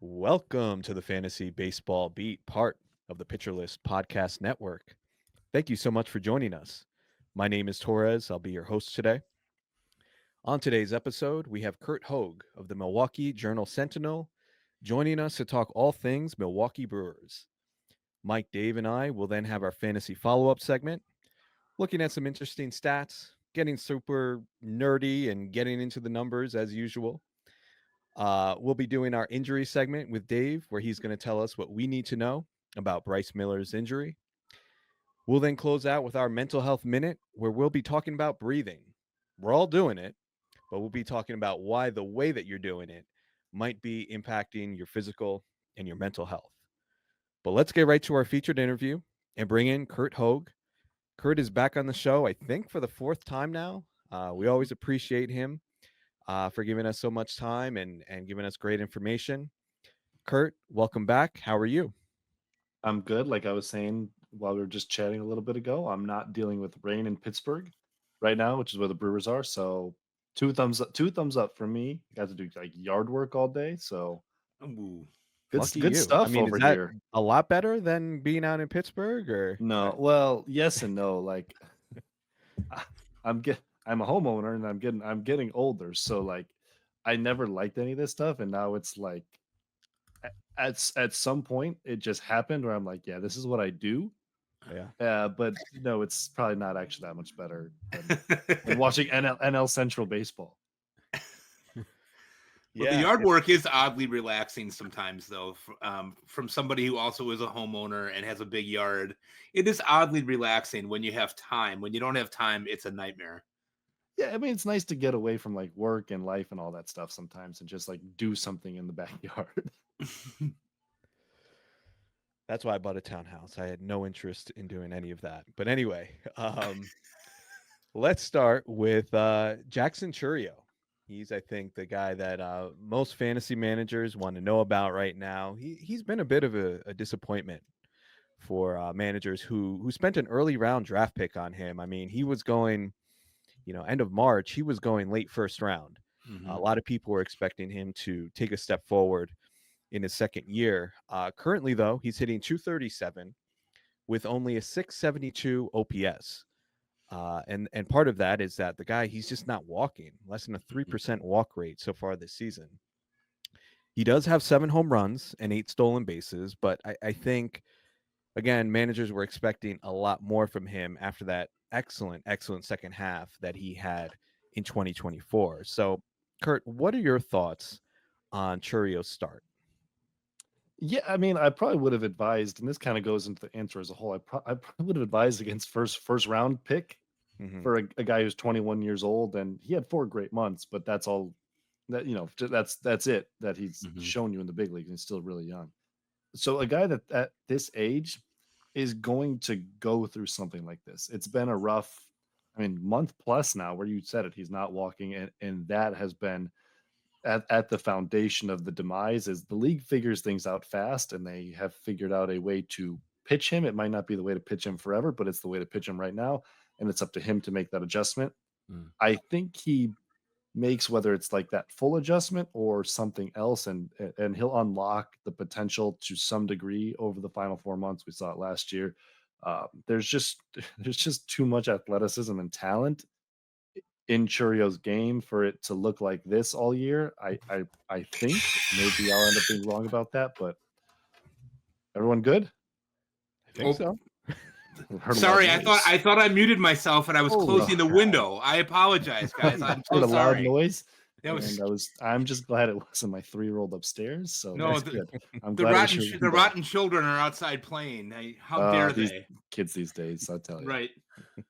Welcome to the Fantasy Baseball Beat, part of the Pitcher List Podcast Network. Thank you so much for joining us. My name is Torres. I'll be your host today. On today's episode, we have Curt Hogg of the Milwaukee Journal Sentinel joining us to talk all things Milwaukee Brewers. Mike, Dave, and I will then have our fantasy follow-up segment, looking at some interesting stats, getting super nerdy and getting into the numbers as usual. We'll be doing our injury segment with Dave, where he's going to tell us what we need to know about Bryce Miller's injury. We'll then close out with our mental health minute, where we'll be talking about breathing. We're all doing it, but we'll be talking about why the way that you're doing it might be impacting your physical and your mental health. But let's get right to our featured interview and bring in Curt Hogg. Curt is back on the show, I think, for the fourth time now. We always appreciate him for giving us so much time and giving us great information. Curt, welcome back. How are you? I'm good. Like I was saying while we were just chatting a little bit ago, I'm not dealing with rain in Pittsburgh right now, which is where the Brewers are. So two thumbs up for me. I got to do like yard work all day. So Ooh. Lucky good you. I stuff mean, is over that here. a lot better than being out in Pittsburgh or No, well, yes and no. Like I'm I'm a homeowner and I'm getting older. So like I never liked any of this stuff. And now it's like at some point it just happened where I'm like, yeah, this is what I do. Yeah. But no, it's probably not actually that much better than watching NL Central baseball. Well, the yard work is oddly relaxing sometimes, though. From somebody who also is a homeowner and has a big yard, it is oddly relaxing when you have time. When you don't have time, it's a nightmare. Yeah, I mean, it's nice to get away from like work and life and all that stuff sometimes and just like do something in the backyard. That's why I bought a townhouse. I had no interest in doing any of that. But anyway, let's start with Jackson Chourio. He's, I think, the guy that most fantasy managers want to know about right now. He's been a bit of a disappointment for managers who spent an early round draft pick on him. I mean, he was going, end of March, he was going late first round. A lot of people were expecting him to take a step forward in his second year. Currently, though, he's hitting 237 with only a 672 OPS. And part of that is that the guy, he's just not walking, less than a 3% walk rate so far this season. He does have 7 home runs and 8 stolen bases, but I think, again, managers were expecting a lot more from him after that excellent second half that he had in 2024. So, Curt, what are your thoughts on Chourio's start? Yeah, I mean, I probably would have advised, and this kind of goes into the answer as a whole. I probably would have advised against first round pick for a guy who's 21 years old, and he had 4 great months, but that's all that that's it that he's shown you in the big leagues. And he's still really young. So a guy that at this age is going to go through something like this. It's been a rough, I mean, month plus now where you said it, he's not walking, and that has been at the foundation of the demise. Is the league figures things out fast, and they have figured out a way to pitch him. It might not be the way to pitch him forever, but it's the way to pitch him right now, and it's up to him to make that adjustment. I think he makes, whether it's like that full adjustment or something else, and he'll unlock the potential to some degree over the final 4 months. We saw it last year. There's just too much athleticism and talent in Chourio's game for it to look like this all year. I think maybe I'll end up being wrong about that, but everyone good? I think so. Sorry, I thought I muted myself and I was closing the window. I apologize, guys. I'm so sorry. Loud noise. I'm just glad it wasn't my 3-year-old upstairs. So no, that's good. I'm the glad rotten children are outside playing. How dare they? Kids these days, I'll tell you. Right.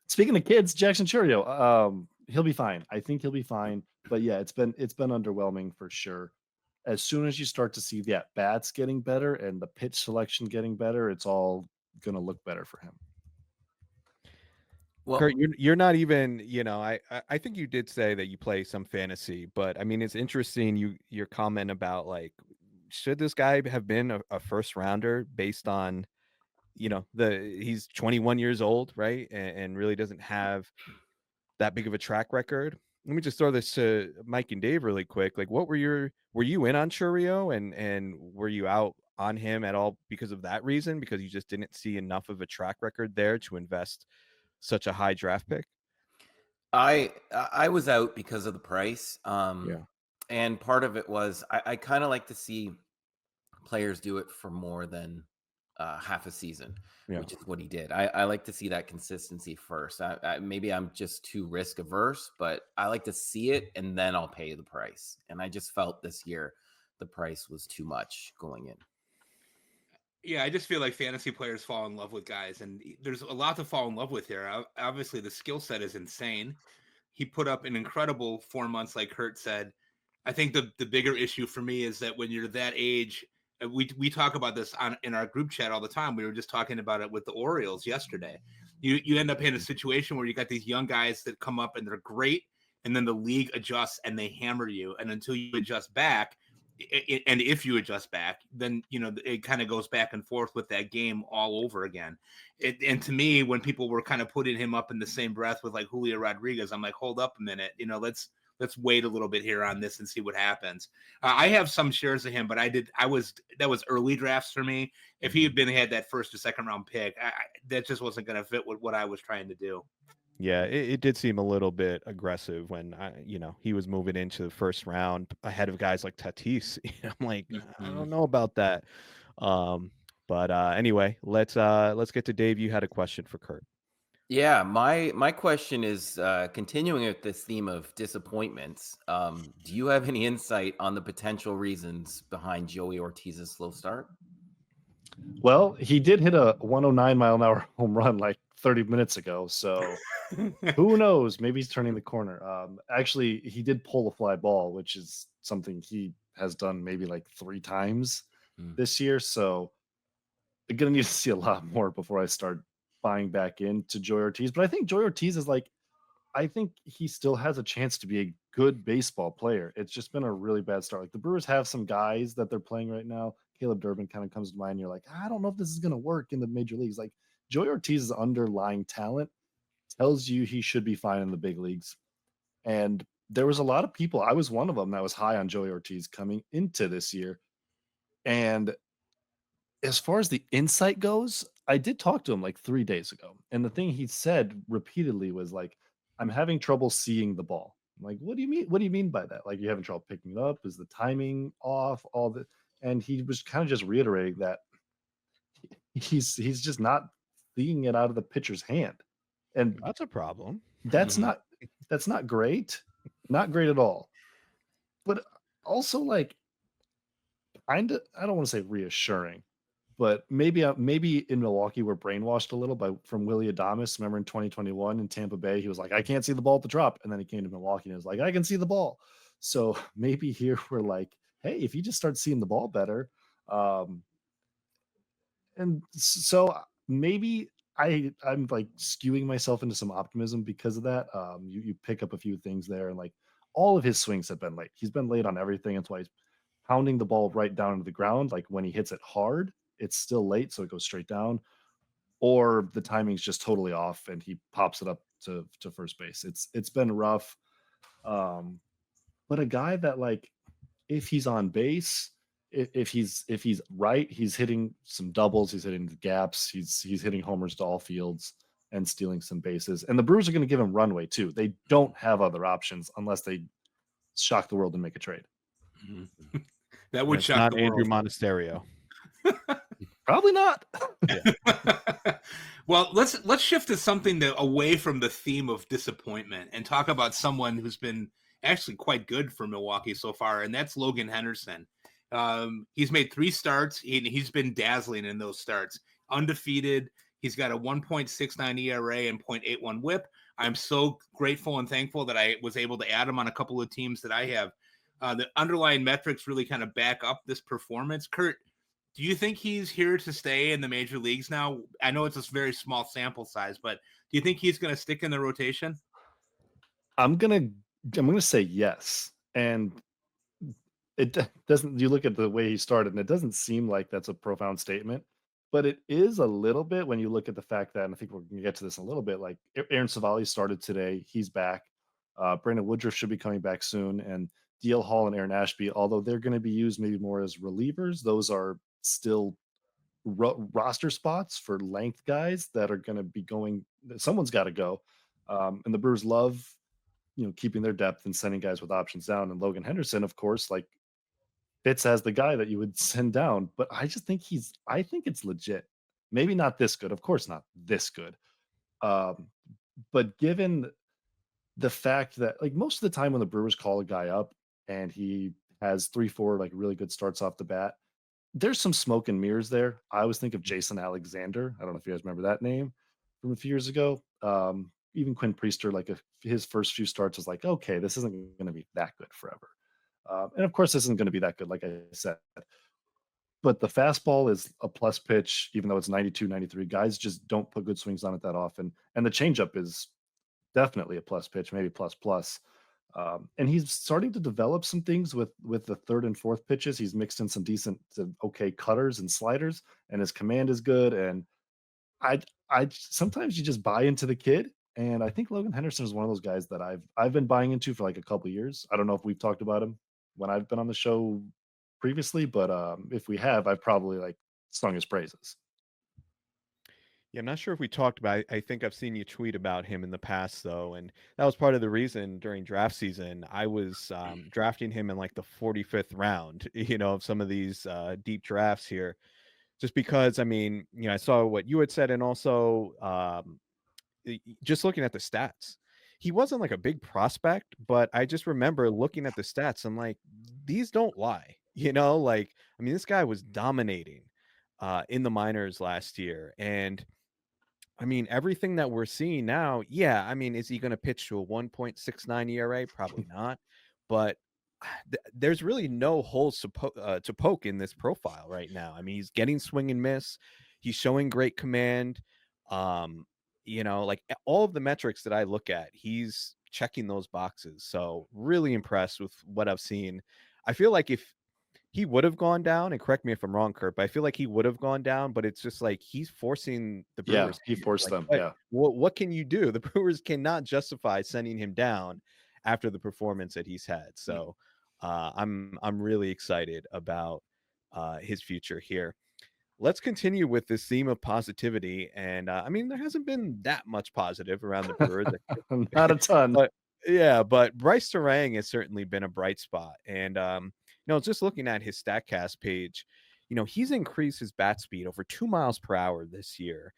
Speaking of kids, Jackson Chourio, he'll be fine. I think he'll be fine. But yeah, it's been underwhelming for sure. As soon as you start to see the at bats getting better and the pitch selection getting better, it's all gonna look better for him. Well, Curt, you're not even, I think you did say that you play some fantasy, but I mean, it's interesting your comment about like, should this guy have been a first rounder based on, he's 21 years old, right? And really doesn't have that big of a track record. let me just throw this to Mike and Dave really quick. Like, were you in on CHOURIO, and were you out on him at all because of that reason? Because you just didn't see enough of a track record there to invest such a high draft pick? I was out because of the price. Yeah. And part of it was I kind of like to see players do it for more than half a season, Yeah. which is what he did. I like to see that consistency first. Maybe I'm just too risk averse, but I like to see it and then I'll pay the price. And I just felt this year the price was too much going in. Yeah, I just feel like fantasy players fall in love with guys, and there's a lot to fall in love with here. Obviously, the skill set is insane. He put up an incredible 4 months, like Curt said. I think the bigger issue for me is that when you're that age, we talk about this in our group chat all the time. We were just talking about it with the Orioles yesterday. You end up in a situation where you got these young guys that come up and they're great, and then the league adjusts and they hammer you, and until you adjust back, and if you adjust back, then it kind of goes back and forth with that game all over again. And to me, when people were kind of putting him up in the same breath with like Julio Rodriguez, I'm like, hold up a minute, let's wait a little bit here on this and see what happens. I have some shares of him, but that was early drafts for me. If he had that first or second round pick, that just wasn't going to fit with what I was trying to do. Yeah, it did seem a little bit aggressive when he was moving into the first round ahead of guys like Tatis. I'm like, I don't know about that. But anyway, let's get to Dave. You had a question for Curt. Yeah, my question is continuing with this theme of disappointments. Do you have any insight on the potential reasons behind Joey Ortiz's slow start? Well, he did hit a 109-mile-an-hour home run like 30 minutes ago, so who knows? Maybe he's turning the corner. Actually, he did pull a fly ball, which is something he has done maybe like 3 times this year. So I'm gonna need to see a lot more before I start buying back into Joey Ortiz. But I think Joey Ortiz is I think he still has a chance to be a good baseball player. It's just been a really bad start. Like the Brewers have some guys that they're playing right now. Caleb Durbin kind of comes to mind. You're like, I don't know if this is going to work in the major leagues. Like Joey Ortiz's underlying talent tells you he should be fine in the big leagues. And there was a lot of people, I was one of them that was high on Joey Ortiz coming into this year. And as far as the insight goes, I did talk to him like 3 days ago. And the thing he said repeatedly was like, I'm having trouble seeing the ball. I'm like, what do you mean? What do you mean by that? Like, you're having trouble picking it up? Is the timing off? All the, and he was kind of just reiterating that he's just not seeing it out of the pitcher's hand. And That's a problem. that's not great. Not great at all. But also like kind of, I don't want to say reassuring, but maybe in Milwaukee we're brainwashed a little from Willie Adames. Remember in 2021 in Tampa Bay, he was like, I can't see the ball at the drop. And then he came to Milwaukee and was like, I can see the ball. So maybe here we're like, hey, if you just start seeing the ball better. And so maybe I'm like skewing myself into some optimism because of that. You pick up a few things there, and like all of his swings have been late. He's been late on everything. That's why he's pounding the ball right down into the ground. Like when he hits it hard, it's still late, so it goes straight down. Or the timing's just totally off and he pops it up to first base. It's been rough. But a guy that like if he's on base, if he's right, he's hitting some doubles, he's hitting the gaps, he's hitting homers to all fields and stealing some bases. And the Brewers are going to give him runway too. They don't have other options unless they shock the world and make a trade. That would shock not the Andrew world. Monasterio. Probably not. Well, let's shift to something away from the theme of disappointment and talk about someone who's been actually quite good for Milwaukee so far, and that's Logan Henderson. He's made 3 starts. He's been dazzling in those starts. Undefeated. He's got a 1.69 ERA and 0.81 WHIP. I'm so grateful and thankful that I was able to add him on a couple of teams that I have. The underlying metrics really kind of back up this performance. Curt, do you think he's here to stay in the major leagues now? I know it's a very small sample size, but do you think he's going to stick in the rotation? I'm gonna say yes. And it doesn't, you look at the way he started and it doesn't seem like that's a profound statement, but it is a little bit when you look at the fact that, and I think we're gonna get to this in a little bit, like Aaron Savali started today, he's back. Brandon Woodruff should be coming back soon, and DL Hall and Aaron Ashby, although they're going to be used maybe more as relievers, those are still roster spots for length guys that are going to be going. Someone's got to go, and the Brewers love keeping their depth and sending guys with options down. And Logan Henderson, of course, like fits as the guy that you would send down. But I just think I think it's legit. Maybe not this good, of course, not this good. But given the fact that like most of the time when the Brewers call a guy up and he has 3-4 like really good starts off the bat, there's some smoke and mirrors there. I always think of Jason Alexander. I don't know if you guys remember that name from a few years ago. Even Quinn Priester, like his first few starts was like, okay, this isn't going to be that good forever. And of course, this isn't going to be that good, like I said. But the fastball is a plus pitch, even though it's 92, 93. Guys just don't put good swings on it that often. And the changeup is definitely a plus pitch, maybe plus plus. And he's starting to develop some things with the third and fourth pitches. He's mixed in some decent to okay cutters and sliders, and his command is good. And I sometimes you just buy into the kid. And I think Logan Henderson is one of those guys that I've been buying into for like a couple years. I don't know if we've talked about him when I've been on the show previously, but if we have, I've probably like sung his praises. Yeah, I'm not sure if we talked about. I think I've seen you tweet about him in the past, though, and that was part of the reason during draft season I was drafting him in like the 45th round. Of some of these deep drafts here, just because I mean, I saw what you had said, and also just looking at the stats, he wasn't like a big prospect, but I just remember looking at the stats. I'm like, these don't lie. Like I mean, this guy was dominating in the minors last year, and I mean, everything that we're seeing now, yeah, I mean, is he going to pitch to a 1.69 ERA? Probably not. But there's really no holes to poke in this profile right now. I mean, he's getting swing and miss. He's showing great command. Like all of the metrics that I look at, he's checking those boxes. So really impressed with what I've seen. I feel like if he would have gone down, and correct me if I'm wrong, Curt, but I feel like he would have gone down, but it's just like he's forcing the Yeah, Brewers. he forced Like, them. what, Yeah. what can you do? The Brewers cannot justify sending him down after the performance that he's had. So I'm really excited about his future here. Let's continue with this theme of positivity, and I mean there hasn't been that much positive around the Brewers, Not a ton. but yeah, but Bryce Turang has certainly been a bright spot, and just looking at his Statcast page, he's increased his bat speed over 2 miles per hour this year,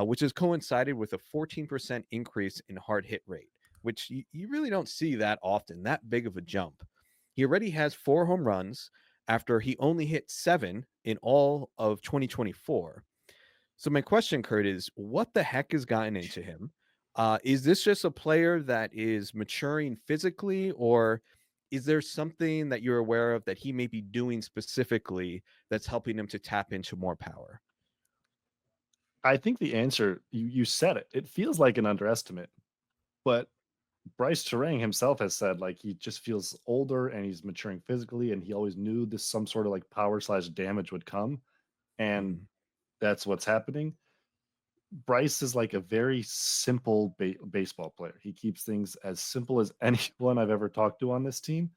which has coincided with a 14% increase in hard hit rate, which you really don't see that often, that big of a jump. He already has 4 home runs after he only hit 7 in all of 2024. So my question, Curt, is what the heck has gotten into him? Is this just a player that is maturing physically, or is there something that you're aware of that he may be doing specifically that's helping him to tap into more power? I think the answer, you said it. It feels like an underestimate, but Bryce Turang himself has said like he just feels older and he's maturing physically, and he always knew this some sort of like power/damage would come, and that's what's happening. Bryce is like a very simple baseball player. He keeps things as simple as anyone I've ever talked to on this team.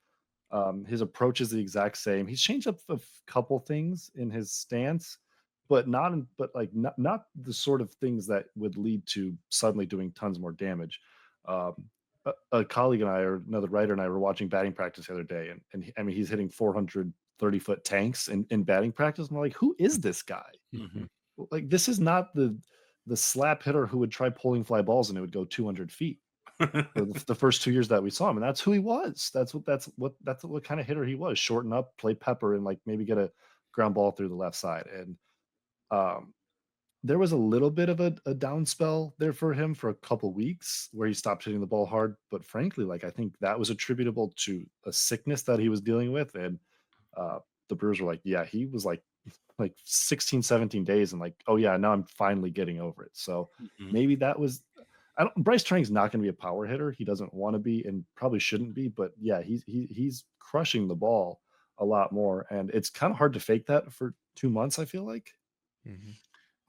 His approach is the exact same. He's changed up a couple things in his stance, but not the sort of things that would lead to suddenly doing tons more damage. A colleague and I, or another writer and I, were watching batting practice the other day, I mean he's hitting 430-foot tanks in batting practice. I'm like, who is this guy? Mm-hmm. Like, this is not the slap hitter who would try pulling fly balls and it would go 200 feet. For the first 2 years that we saw him, and that's who he was. That's what kind of hitter he was. Shorten up, play pepper, and like maybe get a ground ball through the left side. And there was a little bit of a down spell there for him for a couple weeks where he stopped hitting the ball hard. But frankly, like I think that was attributable to a sickness that he was dealing with. And the Brewers were like, yeah, he was like 16, 17 days, and like, oh yeah, now I'm finally getting over it. So maybe that was. Bryce Turang's not going to be a power hitter. He doesn't want to be, and probably shouldn't be. But yeah, he's crushing the ball a lot more, and it's kind of hard to fake that for 2 months, I feel like. Mm-hmm.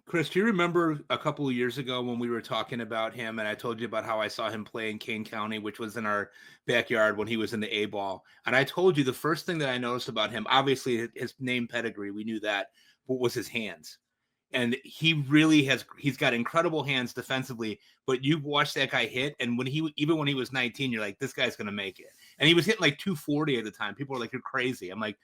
Chris, do you remember a couple of years ago when we were talking about him and I told you about how I saw him play in Kane County, which was in our backyard when he was in the A ball? And I told you the first thing that I noticed about him, obviously his name pedigree, we knew that, but was his hands. And he really he's got incredible hands defensively, but you watch that guy hit. And even when he was 19, you're like, this guy's going to make it. And he was hitting like 240 at the time. People were like, you're crazy. I'm like,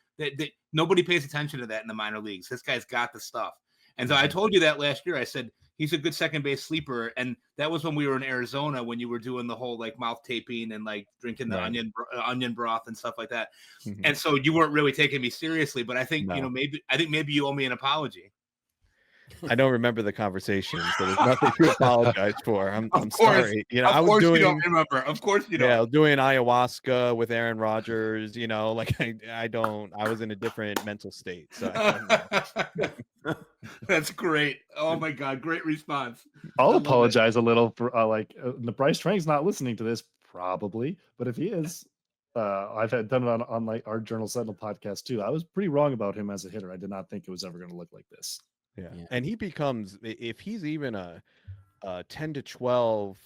nobody pays attention to that in the minor leagues. This guy's got the stuff. And so I told you that last year. I said, he's a good second base sleeper. And that was when we were in Arizona, when you were doing the whole like mouth taping and like drinking the onion broth and stuff like that. And so you weren't really taking me seriously, but I think, maybe you owe me an apology. I don't remember the conversation, so there's nothing to apologize for. I'm sorry. I was doing, you don't remember. Of course you don't. Yeah, doing ayahuasca with Aaron Rodgers, like I was in a different mental state. So that's great. Oh my God, great response. I'll apologize a little for the Bryce Trang's not listening to this probably, but if he is, I've done it on like our Journal Sentinel podcast too. I was pretty wrong about him as a hitter. I did not think it was ever going to look like this. Yeah. And he becomes, if he's even a 10 to 12,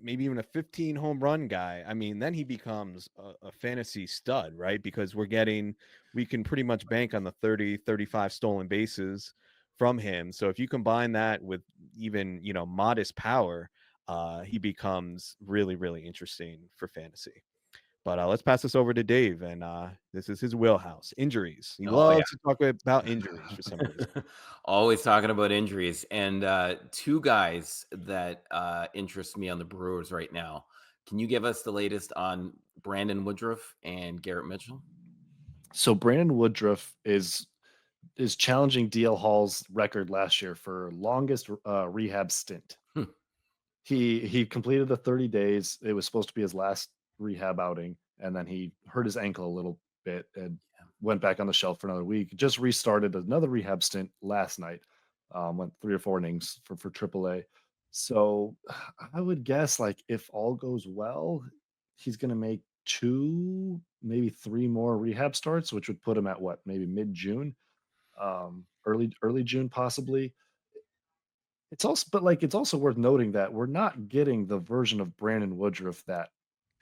maybe even a 15 home run guy, I mean, then he becomes a fantasy stud, right? Because we can pretty much bank on the 30, 35 stolen bases from him. So if you combine that with even, modest power, he becomes really, really interesting for fantasy. But let's pass this over to Dave, and this is his wheelhouse: injuries. He loves to talk about injuries for some reason. Always talking about injuries. And two guys that interest me on the Brewers right now. Can you give us the latest on Brandon Woodruff and Garrett Mitchell? So Brandon Woodruff is challenging DL Hall's record last year for longest rehab stint. He completed the 30 days. It was supposed to be his last rehab outing, and then he hurt his ankle a little bit and went back on the shelf for another week. Just restarted another rehab stint last night. Went 3 or 4 innings for AAA. So I would guess, like, if all goes well, he's going to make 2, maybe 3 more rehab starts, which would put him at maybe mid-June, early June possibly. It's also worth noting that we're not getting the version of Brandon Woodruff that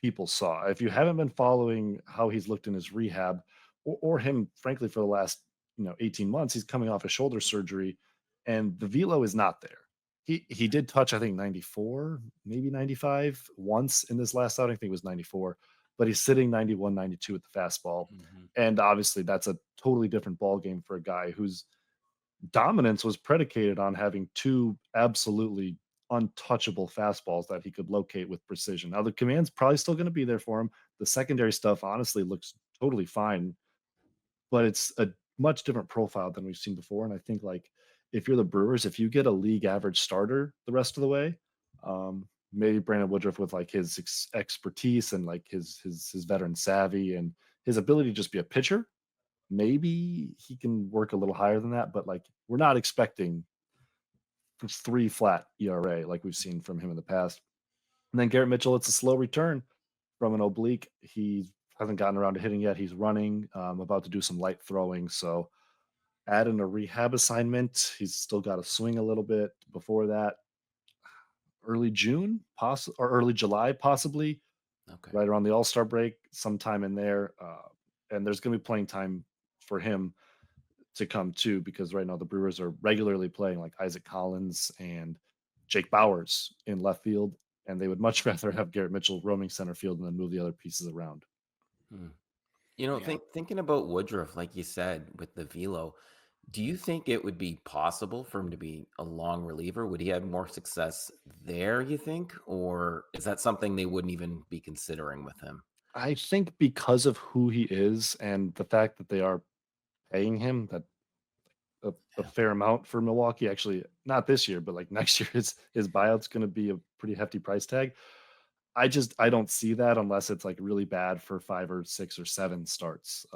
people saw. If you haven't been following how he's looked in his rehab, or him, frankly, for the last 18 months, he's coming off a shoulder surgery, and the velo is not there. He did touch, I think, 94, maybe 95 once in this last outing. I think it was 94, but he's sitting 91, 92 with the fastball, and obviously that's a totally different ball game for a guy whose dominance was predicated on having 2 absolutely untouchable fastballs that he could locate with precision. Now the command's probably still going to be there for him. The secondary stuff honestly looks totally fine, but it's a much different profile than we've seen before. And I think, like, if you're the Brewers, if you get a league average starter the rest of the way, maybe Brandon Woodruff with like his expertise and like his veteran savvy and his ability to just be a pitcher, maybe he can work a little higher than that. But like, we're not expecting 3 flat ERA like we've seen from him in the past. And then Garrett Mitchell, it's a slow return from an oblique. He hasn't gotten around to hitting yet. He's running, about to do some light throwing. So add in a rehab assignment. He's still got to swing a little bit before that. Early June, or early July, possibly. Okay. Right around the All-Star break, sometime in there. And there's going to be playing time for him to come too, because right now the Brewers are regularly playing like Isaac Collins and Jake Bowers in left field, and they would much rather have Garrett Mitchell roaming center field and then move the other pieces around. Thinking about Woodruff, like you said, with the velo, do you think it would be possible for him to be a long reliever? Would he have more success there, you think? Or is that something they wouldn't even be considering with him? I think because of who he is and the fact that they are paying him that a fair amount for Milwaukee, actually not this year, but like next year, his buyout's going to be a pretty hefty price tag. I don't see that unless it's like really bad for 5 or 6 or 7 starts.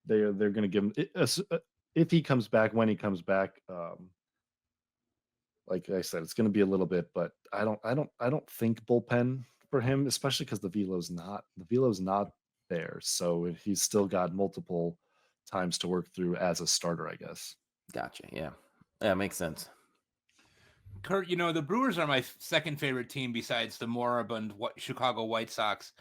They're going to give him, if he comes back, when he comes back. Like I said, it's going to be a little bit, but I don't think bullpen for him, especially because the velo's not there. So he's still got multiple times to work through as a starter, I guess. Gotcha. Yeah. Yeah, makes sense. Curt, you know, the Brewers are my second favorite team besides the moribund Chicago White Sox.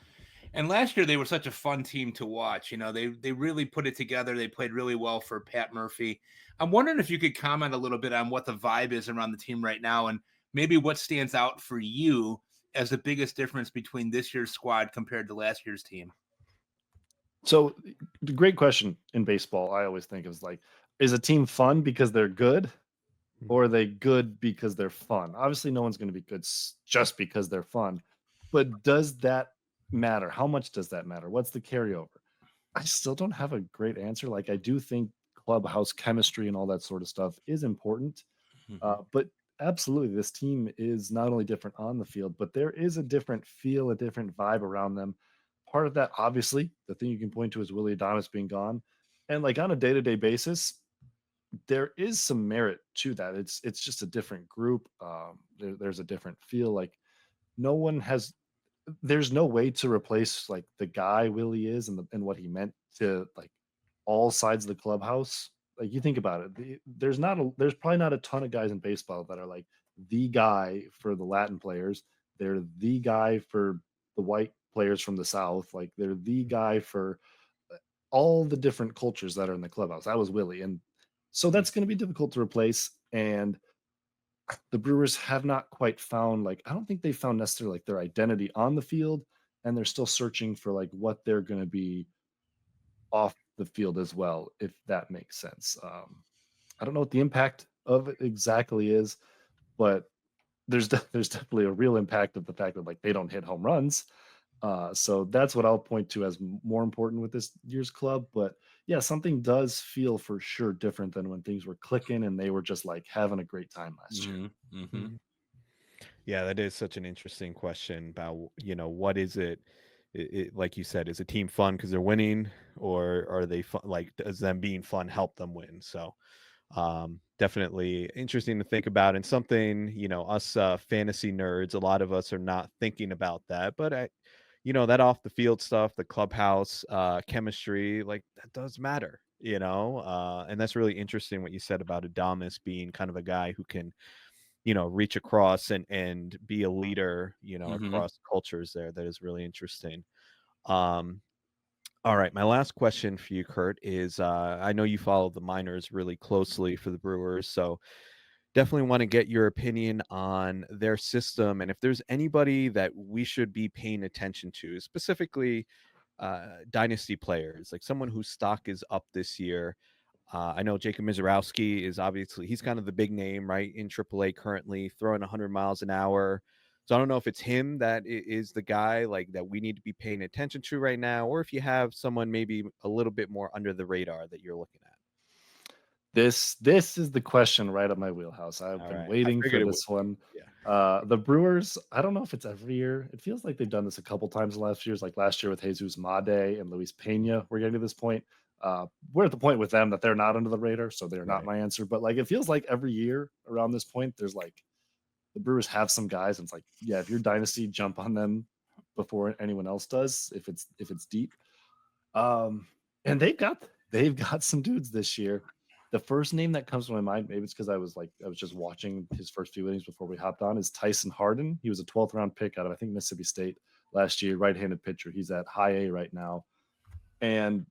And last year they were such a fun team to watch. You know, they really put it together. They played really well for Pat Murphy. I'm wondering if you could comment a little bit on what the vibe is around the team right now, and maybe what stands out for you as the biggest difference between this year's squad compared to last year's team. So, the great question in baseball, I always think is like, is a team fun because they're good, or are they good because they're fun? Obviously, no one's going to be good just because they're fun, but does that matter? How much does that matter? What's the carryover? I still don't have a great answer. Like, I do think clubhouse chemistry and all that sort of stuff is important. But absolutely, this team is not only different on the field, but there is a different feel, a different vibe around them. Part of that, obviously, the thing you can point to is Willie Adonis being gone. And like on a day-to-day basis, there is some merit to that. It's just a different group. There's a different feel. Like no one has there's no way to replace like the guy Willie is and what he meant to like all sides of the clubhouse. Like you think about it, there's probably not a ton of guys in baseball that are like the guy for the Latin players. They're the guy for the white players from the South. Like they're the guy for all the different cultures that are in the clubhouse. That was Willie, and so that's going to be difficult to replace. And the Brewers have not quite found like I don't think they found necessarily like their identity on the field, and they're still searching for like what they're going to be off the field as well, if that makes sense. I don't know what the impact of it exactly is, but there's definitely a real impact of the fact that like they don't hit home runs. So that's what I'll point to as more important with this year's club. But yeah, something does feel for sure different than when things were clicking and they were just like having a great time last year. Yeah, that is such an interesting question about, what is it? Like you said, is a team fun because they're winning, or are they fun? Like, does them being fun help them win? So, definitely interesting to think about, and something, us fantasy nerds, a lot of us are not thinking about that, but that off the field stuff, the clubhouse chemistry, like that does matter, and that's really interesting what you said about Adamas being kind of a guy who can reach across and be a leader, across cultures there. That is really interesting. Um, all right, my last question for you, Curt, is I know you follow the minors really closely for the Brewers, so definitely want to get your opinion on their system and if there's anybody that we should be paying attention to, specifically dynasty players, like someone whose stock is up this year. I know Jacob Mizorowski is obviously he's kind of the big name, right, in AAA currently, throwing 100 miles an hour. So I don't know if it's him that is the guy like that we need to be paying attention to right now, or if you have someone maybe a little bit more under the radar that you're looking at. This is the question right up my wheelhouse. I've All been right, I waiting for figured it would. this one. Yeah. The Brewers, I don't know if it's every year. It feels like they've done this a couple times in the last few years, like last year with Jesus Made and Luis Pena. We're getting to this point. We're at the point with them that they're not under the radar, so they're not Right. my answer. But like it feels like every year around this point, there's like the Brewers have some guys, and it's like, yeah, if you're dynasty, jump on them before anyone else does, if it's deep. And they've got some dudes this year. The first name that comes to my mind, maybe it's because I was just watching his first few innings before we hopped on, is Tyson Harden. He was a 12th round pick out of I think Mississippi State last year, right-handed pitcher. He's at high A right now, and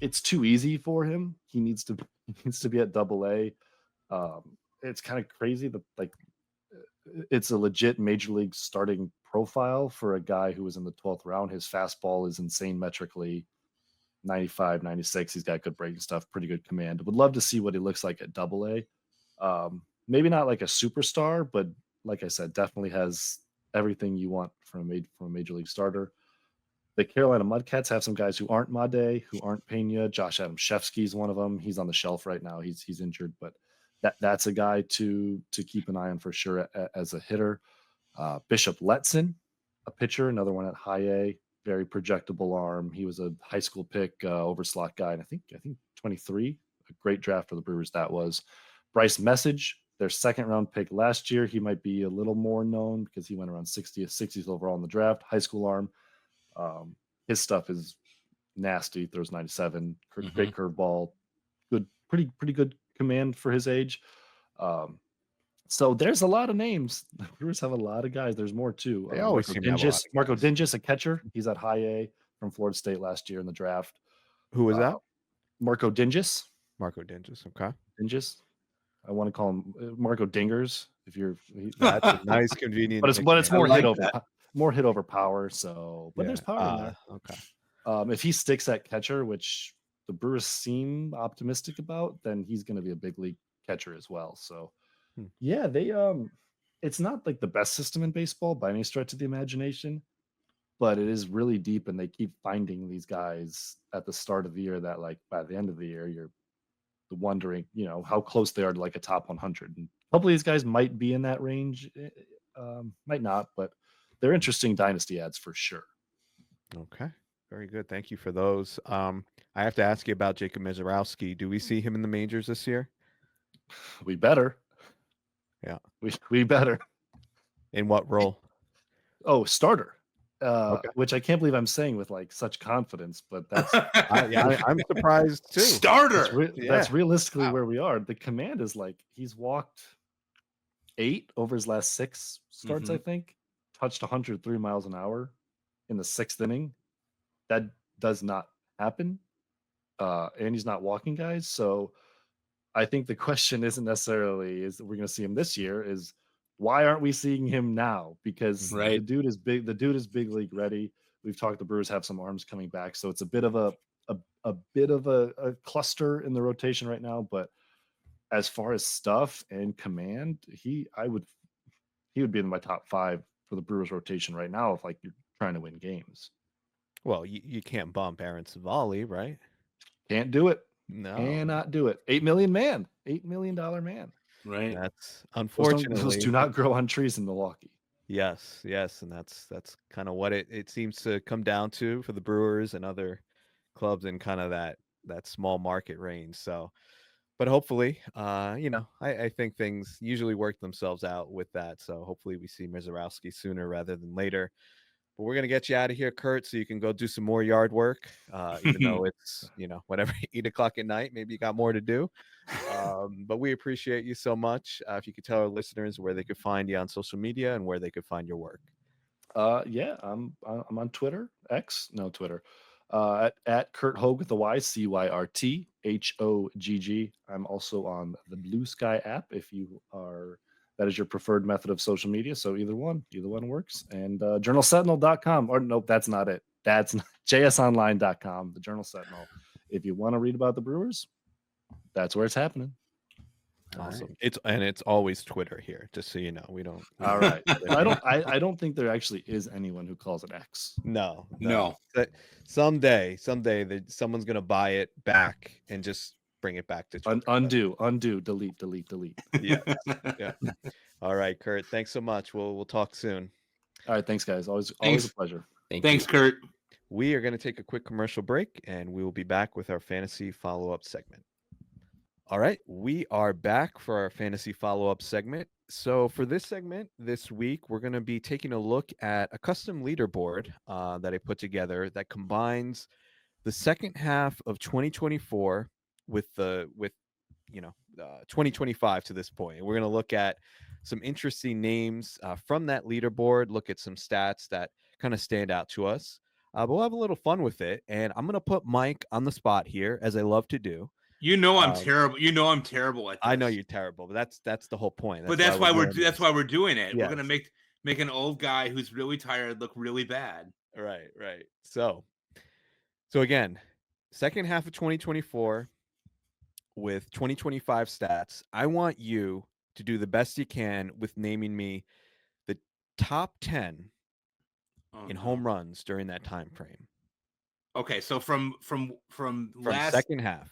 it's too easy for him. He needs to he needs to be at double A. It's kind of crazy that like it's a legit major league starting profile for a guy who was in the 12th round. His fastball is insane metrically 95, 96. He's got good breaking stuff, pretty good command. Would love to see what he looks like at double A. Maybe not like a superstar, but like I said, definitely has everything you want from a major league starter. The Carolina Mudcats have some guys who aren't Made, who aren't Pena. Josh Adamszewski is one of them. He's on the shelf right now. He's injured, but that's a guy to keep an eye on for sure as a hitter. Bishop Letson, a pitcher, another one at high A, very projectable arm. He was a high school pick, overslot guy, and I think 23. A great draft for the Brewers that was. Bryce Message, their second round pick last year. He might be a little more known because he went around 60th overall in the draft. High school arm. His stuff is nasty. Throws 97. Great curveball. Good, pretty good command for his age. So there's a lot of names. The Brewers have a lot of guys. There's more too. They always seem to have a lot of Marco guys. Dingus, a catcher. He's at high A from Florida State last year in the draft. Who was that? Marco Dingus. Marco Dingus. Okay. Dingus. I want to call him Marco Dingers. If you're, That's a nice, convenient. but it's nickname. more I hit like over more hit over power. So, but Yeah. there's power in there. Okay. If he sticks at catcher, which the Brewers seem optimistic about, then he's going to be a big league catcher as well. So, yeah, they it's not like the best system in baseball by any stretch of the imagination, but it is really deep, and they keep finding these guys at the start of the year that, like, by the end of the year, you're wondering, how close they are to like a top 100. And a couple of these guys might be in that range, might not, but they're interesting dynasty ads for sure. Okay. Very good. Thank you for those. I have to ask you about Jacob Mizorowski. Do we see him in the majors this year? We better. Yeah. We better. In what role? Oh, starter. Okay. Which I can't believe I'm saying with like such confidence, but that's I'm surprised too. Starter. That's realistically where we are. The command is like he's walked 8 over his last 6 starts, I think, touched 103 miles an hour in the 6th inning. That does not happen. And he's not walking guys. So I think the question isn't necessarily is we're going to see him this year, is why aren't we seeing him now? Because the dude is big. The dude is big league ready. We've talked the Brewers have some arms coming back, so it's a bit of a cluster in the rotation right now. But as far as stuff and command, he would be in my top 5 for the Brewers rotation right now if like you're trying to win games. Well, you can't bump Aaron Savali, right? Can't do it. No. Cannot do it. $8 million man. $8 million man. Right. That's unfortunately Those do not grow on trees in Milwaukee. Yes, and that's kind of what it seems to come down to for the Brewers and other clubs in kind of that small market range. So, but hopefully, I think things usually work themselves out with that. So hopefully we see Mizorowski sooner rather than later. But we're going to get you out of here, Curt, so you can go do some more yard work, even though it's, whatever, 8 o'clock at night. Maybe you got more to do. But we appreciate you so much. If you could tell our listeners where they could find you on social media and where they could find your work. Yeah, I'm on Twitter, Twitter, at Curt Hogg with the Y, CYRT HOGG. I'm also on the Blue Sky app if that is your preferred method of social media. So either one works. And journalsentinel.com, or nope, that's not it. That's not, jsonline.com, the Journal Sentinel. If you want to read about the Brewers, that's where it's happening. Awesome. It's always Twitter here, just so you know. We don't. All right. I don't think there actually is anyone who calls it X. No. Someday someone's gonna buy it back and just bring it back to Twitter. Undo, delete. Yeah. All right, Curt. Thanks so much. We'll talk soon. All right, thanks, guys. Always a pleasure. Thanks, Curt. We are going to take a quick commercial break, and we will be back with our fantasy follow-up segment. All right, we are back for our fantasy follow-up segment. So for this segment this week, we're going to be taking a look at a custom leaderboard that I put together that combines the second half of 2024 with 2025 to this point. We're going to look at some interesting names from that leaderboard, look at some stats that kind of stand out to us. But we'll have a little fun with it. And I'm going to put Mike on the spot here, as I love to do. I'm terrible. I'm terrible at this. I know you're terrible, but that's the whole point. That's why we're doing it. Yes. We're going to make an old guy who's really tired look really bad. Right. So again, second half of 2024 with 2025 stats. I want you to do the best you can with naming me the top 10 in home runs during that time frame. Okay, so from second half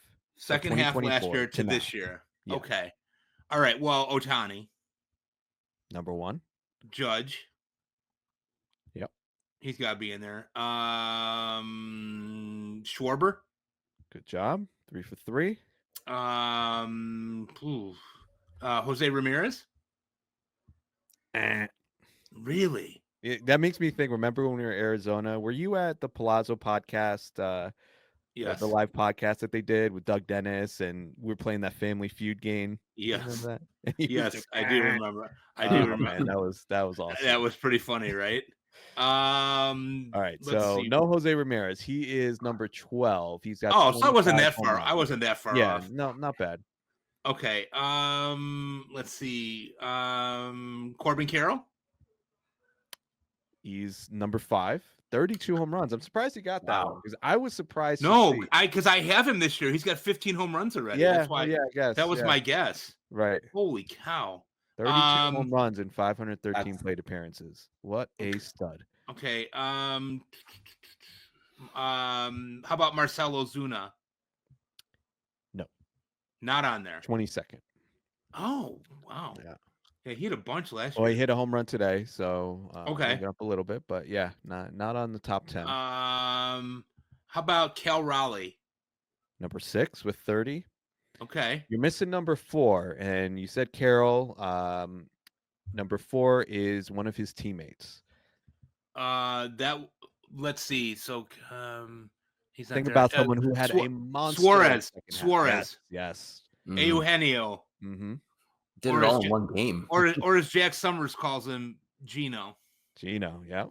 last year to this year. Yeah. Okay. All right. Well, Ohtani. Number 1. Judge. Yep. He's got to be in there. Schwarber. Good job. 3 for 3. Jose Ramirez. Really? That makes me think. Remember when we were in Arizona? Were you at the Palazzo podcast Yes. The live podcast that they did with Doug Dennis, and we were playing that Family Feud game. You remember Yes. that? And he was Yes, like, I do remember. I do "Oh, remember. man, that was awesome. That was pretty funny, right? All right. Let's So see. no Jose Ramirez. He is number 12. He's got Oh, so I wasn't 25 that home far. runs. I wasn't that far Yeah, off. no, not bad. Okay. Let's see. Corbin Carroll. He's number 5, 32 home runs. I'm surprised he got that one because I was surprised. No, to see. because I have him this year. He's got 15 home runs already. Yeah, That's why. yeah, I guess That was yeah. my guess. Right. Holy cow! 32 home runs in 513 That's- plate appearances. What a stud. Okay. How about Marcelo Zuna? No. Not on there. 22nd. Oh, wow. Yeah, he hit a bunch last Well, year. he hit a home run today, so Okay. moving up a little bit, but yeah, not on the top 10. How about Cal Raleigh? Number 6 with 30. Okay. You're missing number 4, and you said Carroll. Number 4 is one of his teammates. Let's see. So he's not Think there. about someone who had a monster. Suarez. Yes. Eugenio. Mm-hmm. Did Or it is all in J- one game. Or as Jack Summers calls him, Gino. Gino, yeah.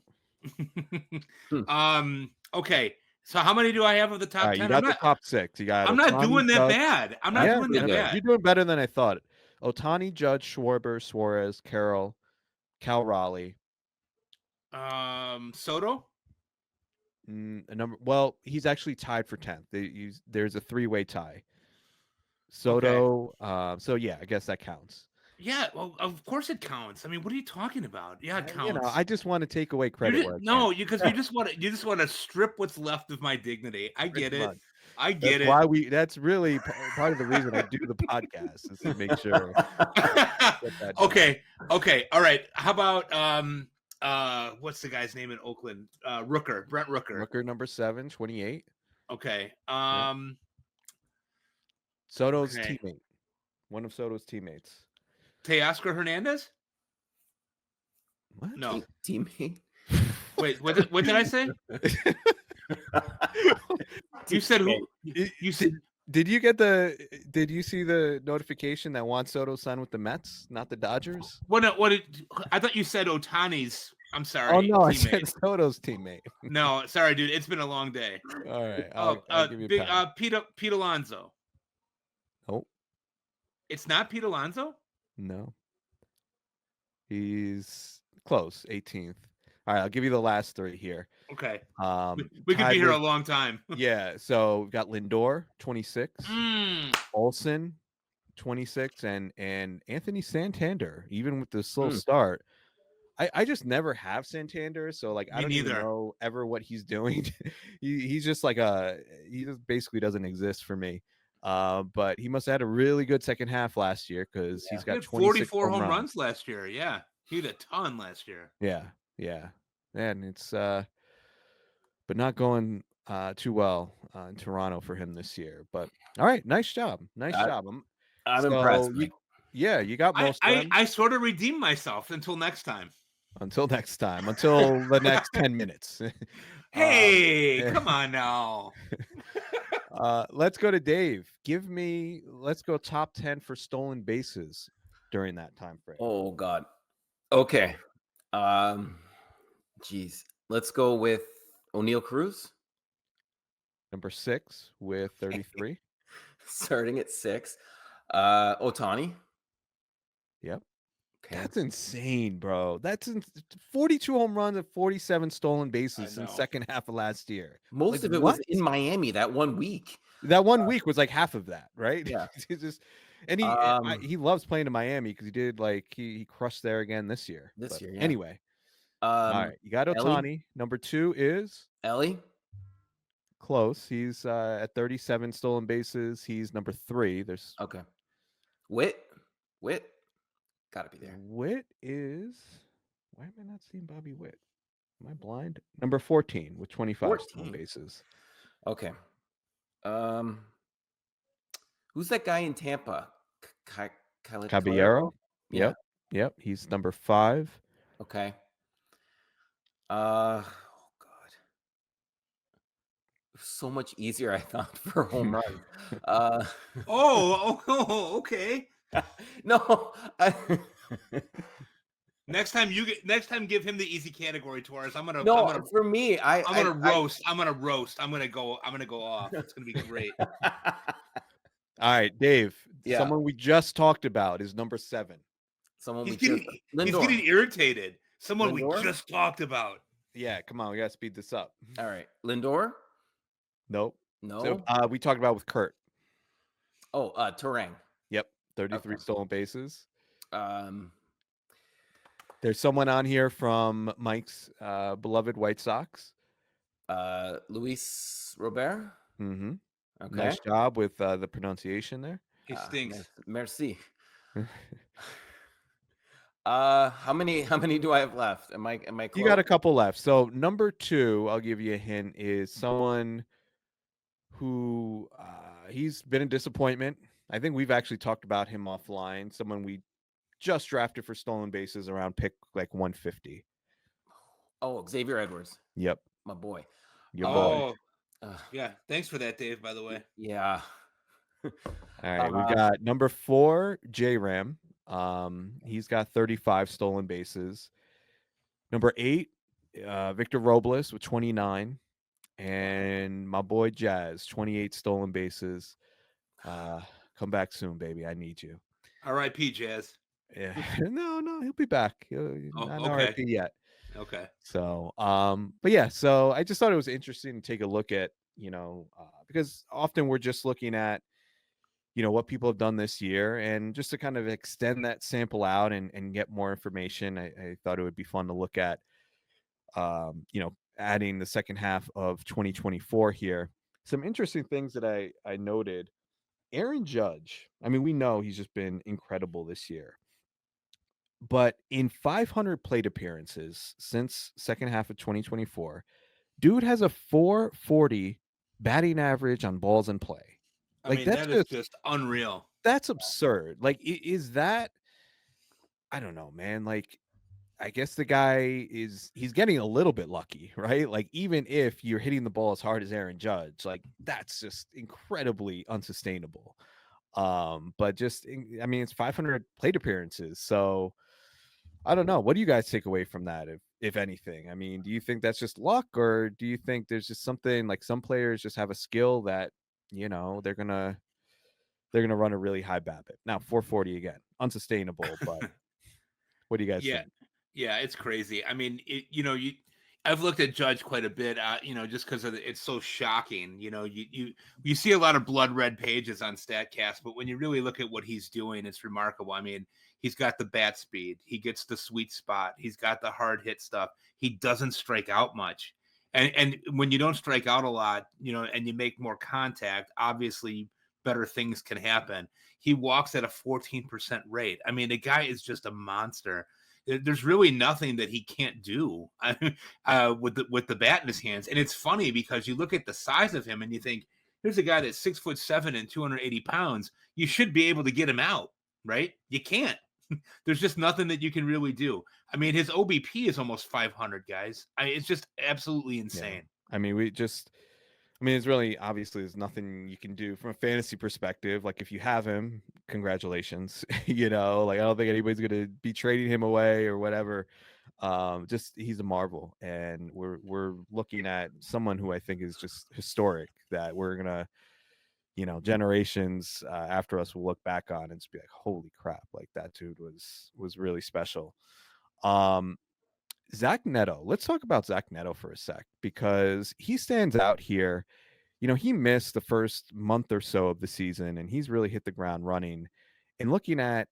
Okay. So how many do I have of the top 10? You got the top 6. You got. I'm not Ohtani, doing that Judge. bad. I'm not doing that bad. You're doing better than I thought. Ohtani, Judge, Schwarber, Suarez, Carroll, Cal Raleigh. Soto? Well, he's actually tied for 10th. There's a 3-way tie. Soto. So yeah, I guess that counts. Yeah, well, of course it counts. I mean, what are you talking about? Yeah, it counts. I just want to take away credit. Because you just want to strip what's left of my dignity. I get it. I get it. That's really part of the reason I do the podcast is to make sure. Okay. All right. How about what's the guy's name in Oakland? Rooker, Brent Rooker. Rooker number 7, 28. Okay. Soto's teammate. One of Soto's teammates. Teoscar Hernandez? What? No. Teammate. Wait, what did I say? You said who? You said. Did you see the notification that Juan Soto signed with the Mets, not the Dodgers? I thought you said Ohtani's. I'm sorry. Oh no, I said Soto's teammate. No, sorry, dude. It's been a long day. All right. I'll give you a Pete Alonso. Nope. It's not Pete Alonso? No. He's close, 18th. All right, I'll give you the last 3 here. Okay. We could be here a long time. Yeah. So we've got Lindor, 26. Olsen, 26, and Anthony Santander, even with the slow start. I just never have Santander, so like I don't even know ever what he's doing. He's just like he just basically doesn't exist for me. But he must have had a really good second half last year because he's got 44 home runs last year. Yeah, he had a ton last year. Yeah, and it's but not going too well in Toronto for him this year. But all right, nice job. I'm impressed. You got most. I sort of redeemed myself until next time. Until next time. Until the next 10 minutes. Hey, come on now. Let's go to Dave. Let's go top 10 for stolen bases during that time frame. Oh God. Okay. Geez. Let's go with O'Neal Cruz. Number 6 with 33. Starting at 6. Ohtani. Yep. Okay. That's insane, bro. That's 42 home runs and 47 stolen bases in the second half of last year. Most of it was in Miami that 1 week. That 1 week was like half of that, right? Yeah. He loves playing in Miami because he did he crushed there again this year. Yeah. Anyway. All right. You got Ohtani. Ellie? Number 2 is Ellie. Close. He's at 37 stolen bases. He's number 3. There's Witt. Gotta be there. Witt is. Why am I not seeing Bobby Witt? Am I blind? Number 14 with 25 stolen bases. Okay. Who's that guy in Tampa? Caballero? Yeah. Yep. He's number 5. Okay. Oh God. So much easier, I thought, for home run. Okay. No, Next time give him the easy category, Torres. no. For me, I'm gonna roast. I'm gonna go off. It's gonna be great. All right, Dave. Yeah. Someone we just talked about is number 7. Someone He's we getting irritated. Someone Lindor? we just talked about. Yeah, come on, we gotta speed this up. All right, Lindor. Nope. No. So, we talked about with Curt. Oh, Turang. Yep, 33 Okay. stolen bases. Um, There's someone on here from Mike's beloved White Sox. Luis Robert. Mm-hmm. Okay. Nice job with the pronunciation there. He stinks. Merci. How many do I have left? Am I close? You got a couple left. So number 2, I'll give you a hint, is someone who he's been a disappointment. I think we've actually talked about him offline. Someone we just drafted for stolen bases around pick like 150. Oh, Xavier Edwards. Yep. My boy. Your boy. Yeah. Thanks for that, Dave, by the way. Yeah. All right. We got number 4, J-Ram. He's got 35 stolen bases. Number 8, Victor Robles with 29. And my boy Jazz, 28 stolen bases. Come back soon, baby. I need you. R.I.P. Jazz. Yeah. No, he'll be back. Not R.I.P. yet. Okay. So, but yeah, so I just thought it was interesting to take a look at, because often we're just looking at, what people have done this year, and just to kind of extend that sample out and get more information. I thought it would be fun to look at, adding the second half of 2024 here. Some interesting things that I noted. Aaron Judge, I mean, we know he's just been incredible this year. But in 500 plate appearances since second half of 2024, dude has a 440 batting average on balls in play. I mean, that is just unreal. That's absurd. Like, is that, I don't know, man. Like, I guess the guy he's getting a little bit lucky, right? Like, even if you're hitting the ball as hard as Aaron Judge, like, that's just incredibly unsustainable. But just, I mean, it's 500 plate appearances. So I don't know. What do you guys take away from that, if anything? I mean, do you think that's just luck, or do you think there's just something like some players just have a skill that, they're gonna run a really high BABIP? Now 440 again, unsustainable, but what do you guys think? Yeah, it's crazy. I mean, I've looked at Judge quite a bit, just because it's so shocking. You see a lot of blood red pages on StatCast, but when you really look at what he's doing, it's remarkable. I mean, he's got the bat speed, he gets the sweet spot, he's got the hard hit stuff. He doesn't strike out much, and when you don't strike out a lot, and you make more contact, obviously better things can happen. He walks at a 14% rate. I mean, the guy is just a monster. There's really nothing that he can't do with the bat in his hands. And it's funny because you look at the size of him and you think, here's a guy that's 6'7" and 280 pounds. You should be able to get him out, right? You can't. There's just nothing that you can really do. I mean, his OBP is almost 500, guys. It's just absolutely insane. Yeah. I mean, it's really, obviously there's nothing you can do from a fantasy perspective. Like, if you have him, congratulations. Like, I don't think anybody's going to be trading him away or whatever. Just, he's a marvel. And we're looking at someone who I think is just historic, that we're going to, generations after us will look back on and just be like, holy crap, like, that dude was really special. Zach Neto. Let's talk about Zach Neto for a sec, because he stands out here. He missed the first month or so of the season, and he's really hit the ground running. And looking at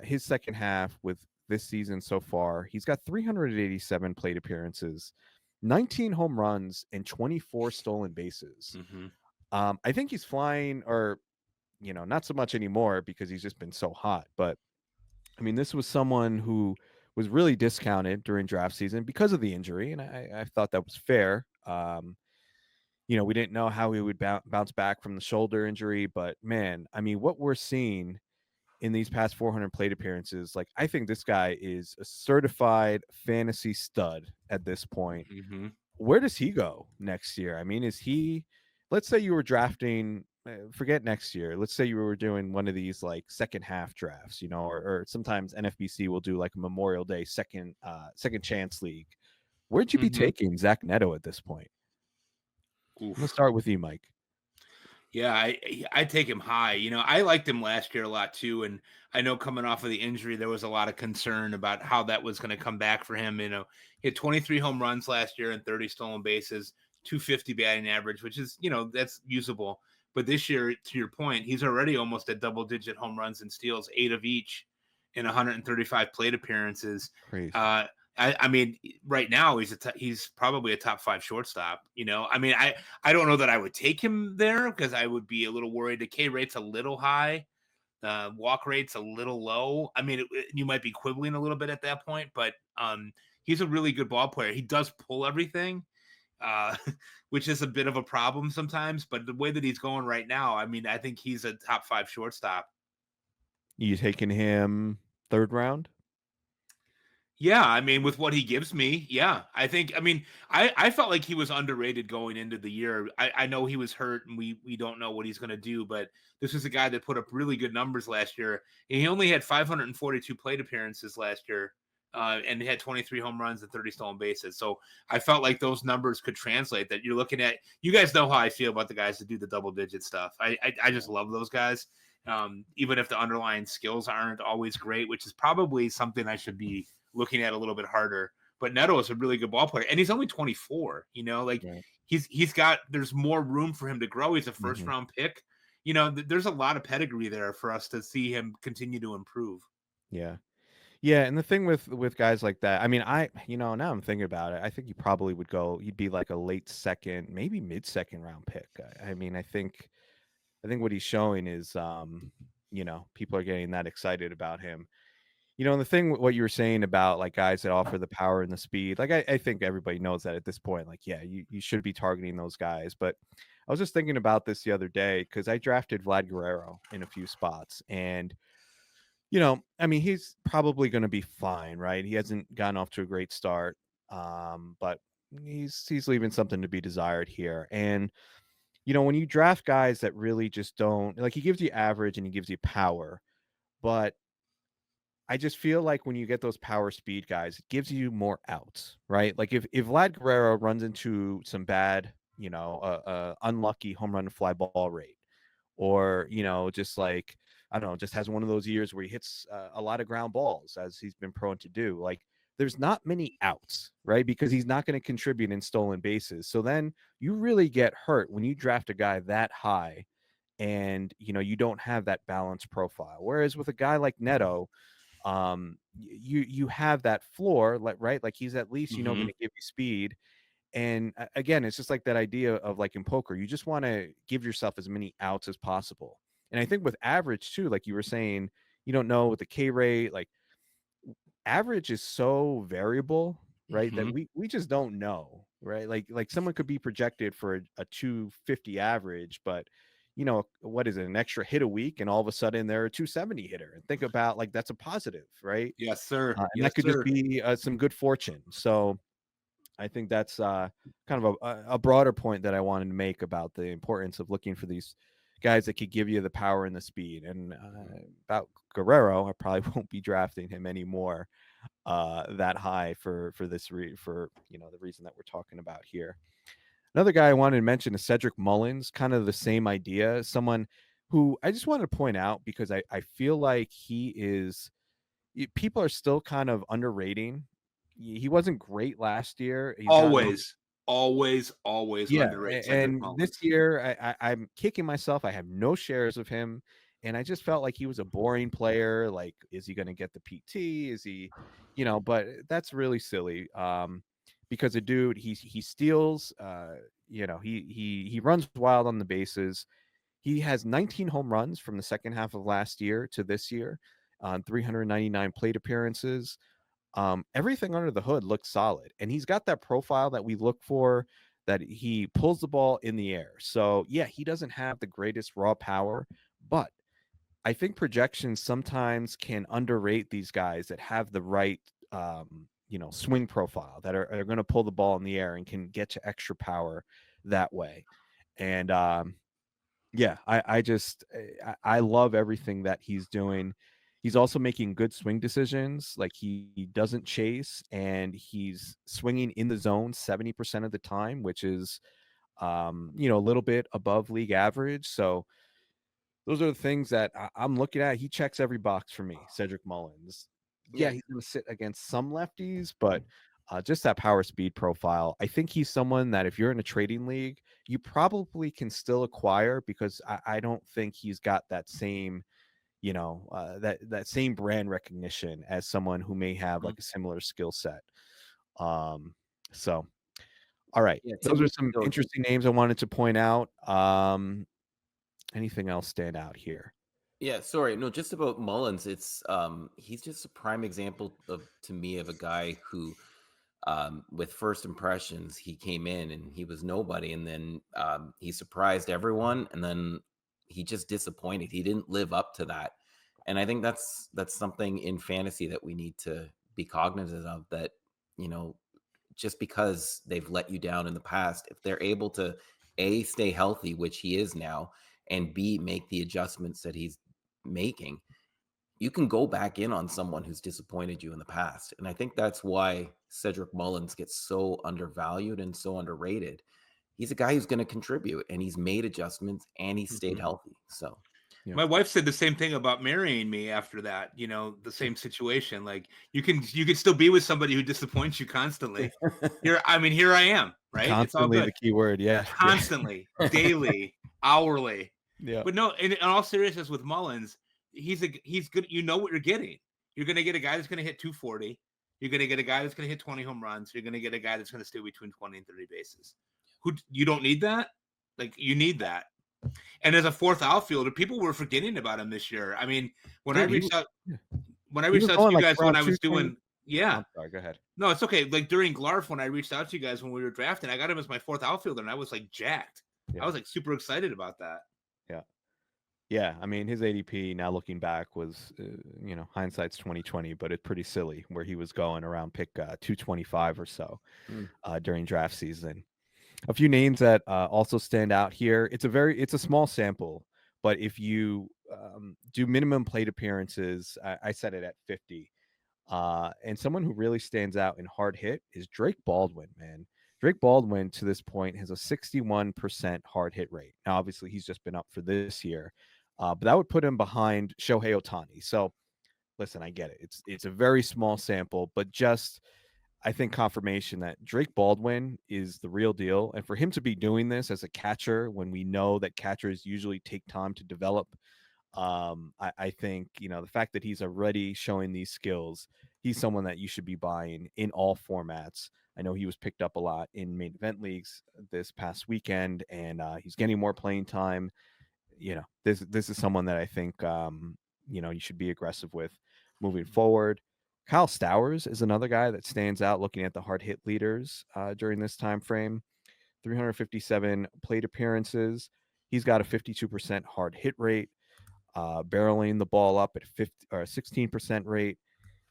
his second half with this season so far, he's got 387 plate appearances, 19 home runs, and 24 stolen bases. Mm-hmm. I think he's flying, or, not so much anymore because he's just been so hot. But, I mean, this was someone who was really discounted during draft season because of the injury, and I thought that was fair. We didn't know how he would bounce back from the shoulder injury, but man, I mean, what we're seeing in these past 400 plate appearances, like, I think this guy is a certified fantasy stud at this point. Mm-hmm. Where does he go next year? I mean, is he let's say you were drafting, forget next year. Let's say you were doing one of these like second half drafts, or sometimes NFBC will do like a Memorial Day second chance league. Where'd you be taking Zach Neto at this point? Oof. Let's start with you, Mike. Yeah, I take him high. I liked him last year a lot too, and I know coming off of the injury, there was a lot of concern about how that was going to come back for him. He had 23 home runs last year and 30 stolen bases, 250 batting average, which is that's usable. But this year, to your point, he's already almost at double-digit home runs and steals, 8 of each in 135 plate appearances. Crazy. I mean, right now he's probably a top 5 shortstop. I mean, I don't know that I would take him there because I would be a little worried. The K rate's a little high, walk rate's a little low. I mean, you might be quibbling a little bit at that point, but he's a really good ball player. He does pull everything, which is a bit of a problem sometimes. But the way that he's going right now, I mean, I think he's a top 5 shortstop. You taking him 3rd round? Yeah, I mean, with what he gives me, yeah. I felt like he was underrated going into the year. I know he was hurt and we don't know what he's going to do, but this was a guy that put up really good numbers last year. And he only had 542 plate appearances last year, and he had 23 home runs and 30 stolen bases. So I felt like those numbers could translate that. You're looking at, you guys know how I feel about the guys that do the double-digit stuff. I just love those guys, even if the underlying skills aren't always great, which is probably something I should be looking at a little bit harder. But Neto is a really good ball player, and he's only 24. Right. There's more room for him to grow. He's a first round pick. There's a lot of pedigree there for us to see him continue to improve. Yeah. And the thing with guys like that, I mean, now I'm thinking about it. I think he probably would go. He'd be like a late second, maybe mid-second round pick. I mean, I think what he's showing is, people are getting that excited about him. And the thing, what you were saying about like guys that offer the power and the speed, like I think everybody knows that at this point. Like, yeah, you should be targeting those guys. But I was just thinking about this the other day because I drafted Vlad Guerrero in a few spots, and I mean, he's probably going to be fine, right? He hasn't gotten off to a great start, but he's leaving something to be desired here. And when you draft guys that really just don't, like, he gives you average and he gives you power, but I just feel like when you get those power speed guys, it gives you more outs, right? Like if Vlad Guerrero runs into some bad, unlucky home run fly ball rate, or just like, I don't know, just has one of those years where he hits a lot of ground balls, as he's been prone to do. Like, there's not many outs, right? Because he's not going to contribute in stolen bases. So then you really get hurt when you draft a guy that high and you don't have that balanced profile. Whereas with a guy like Neto, you have that floor, right? Like, he's at least going to give you speed. And again, it's just like that idea of, like, in poker, you just want to give yourself as many outs as possible. And I think with average too, like you were saying, you don't know with the K rate, like, average is so variable, right? That we just don't know, right? Like someone could be projected for a 250 average, but what is it, an extra hit a week, and all of a sudden they're a 270 hitter. And think about, like, that's a positive, right? Yes, sir. And that could just be some good fortune. So I think that's kind of a broader point that I wanted to make about the importance of looking for these guys that could give you the power and the speed. And about Guerrero, I probably won't be drafting him anymore that high for the reason that we're talking about here. Another guy I wanted to mention is Cedric Mullins, kind of the same idea. Someone who I just wanted to point out because I feel like people are still kind of underrating. He wasn't great last year. Always Yeah, underrated. and this year I'm kicking myself. I have no shares of him, and I just felt like he was a boring player. Like, is he going to get the PT? Is he, But that's really silly. Because a dude, he steals. He runs wild on the bases. He has 19 home runs from the second half of last year to this year, on 399 plate appearances. Everything under the hood looks solid, and he's got that profile that we look for, that he pulls the ball in the air. So yeah, he doesn't have the greatest raw power, but I think projections sometimes can underrate these guys that have the right swing profile, that are going to pull the ball in the air and can get to extra power that way. And yeah, I love everything that he's doing. He's also making good swing decisions. Like he doesn't chase, and he's swinging in the zone 70% of the time, which is a little bit above league average. So those are the things that I'm looking at. He checks every box for me, Cedric Mullins. Yeah, he's going to sit against some lefties, but just that power speed profile. I think he's someone that if you're in a trading league, you probably can still acquire, because I don't think he's got that same, that same brand recognition as someone who may have like a similar skill set. So, all right, Yeah, those are some interesting names I wanted to point out. Anything else stand out here? Yeah, sorry. No, just about Mullins. It's he's just a prime example to me of a guy who with first impressions, he came in and he was nobody, and then he surprised everyone, and then he just disappointed. He didn't live up to that. And I think that's something in fantasy that we need to be cognizant of, that, just because they've let you down in the past, if they're able to A, stay healthy, which he is now, and B, make the adjustments that he's making, you can go back in on someone who's disappointed you in the past. And I think that's why Cedric Mullins gets so undervalued and so underrated. He's a guy who's going to contribute, and he's made adjustments, and he stayed healthy. So my wife said the same thing about marrying me after that, the same situation. Like you can still be with somebody who disappoints you constantly. Here I am, right? Constantly, it's all good. the key word. Yeah. Constantly, daily, hourly. Yeah. But no, in all seriousness, with Mullins, he's good. You know what you're getting. You're going to get a guy that's going to hit 240. You're going to get a guy that's going to hit 20 home runs. You're going to get a guy that's going to stay between 20 and 30 bases. You don't need that? Like, you need that. And as a fourth outfielder, people were forgetting about him this year. I mean, when I reached out to you guys when I was doing, I'm sorry, go ahead. No, it's okay. Like during Glarf, when I reached out to you guys when we were drafting, I got him as my fourth outfielder, and I was like jacked. I was like super excited about that. Yeah. Yeah, I mean, his ADP now looking back was, hindsight's 2020, but it's pretty silly where he was going around pick 225 or so during draft season. A few names that also stand out here. It's a small sample, but if you do minimum plate appearances, I set it at 50. And someone who really stands out in hard hit is Drake Baldwin, man. Drake Baldwin to this point has a 61% hard hit rate. Now, obviously, he's just been up for this year, but that would put him behind Shohei Ohtani. So, listen, I get it. It's a very small sample, but just I think confirmation that Drake Baldwin is the real deal. And for him to be doing this as a catcher, when we know that catchers usually take time to develop, I think, the fact that he's already showing these skills, he's someone that you should be buying in all formats. I know he was picked up a lot in main event leagues this past weekend, and he's getting more playing time. This is someone that I think, you should be aggressive with moving forward. Kyle Stowers is another guy that stands out looking at the hard hit leaders during this time frame. 357 plate appearances. He's got a 52% hard hit rate, barreling the ball up at 16% rate.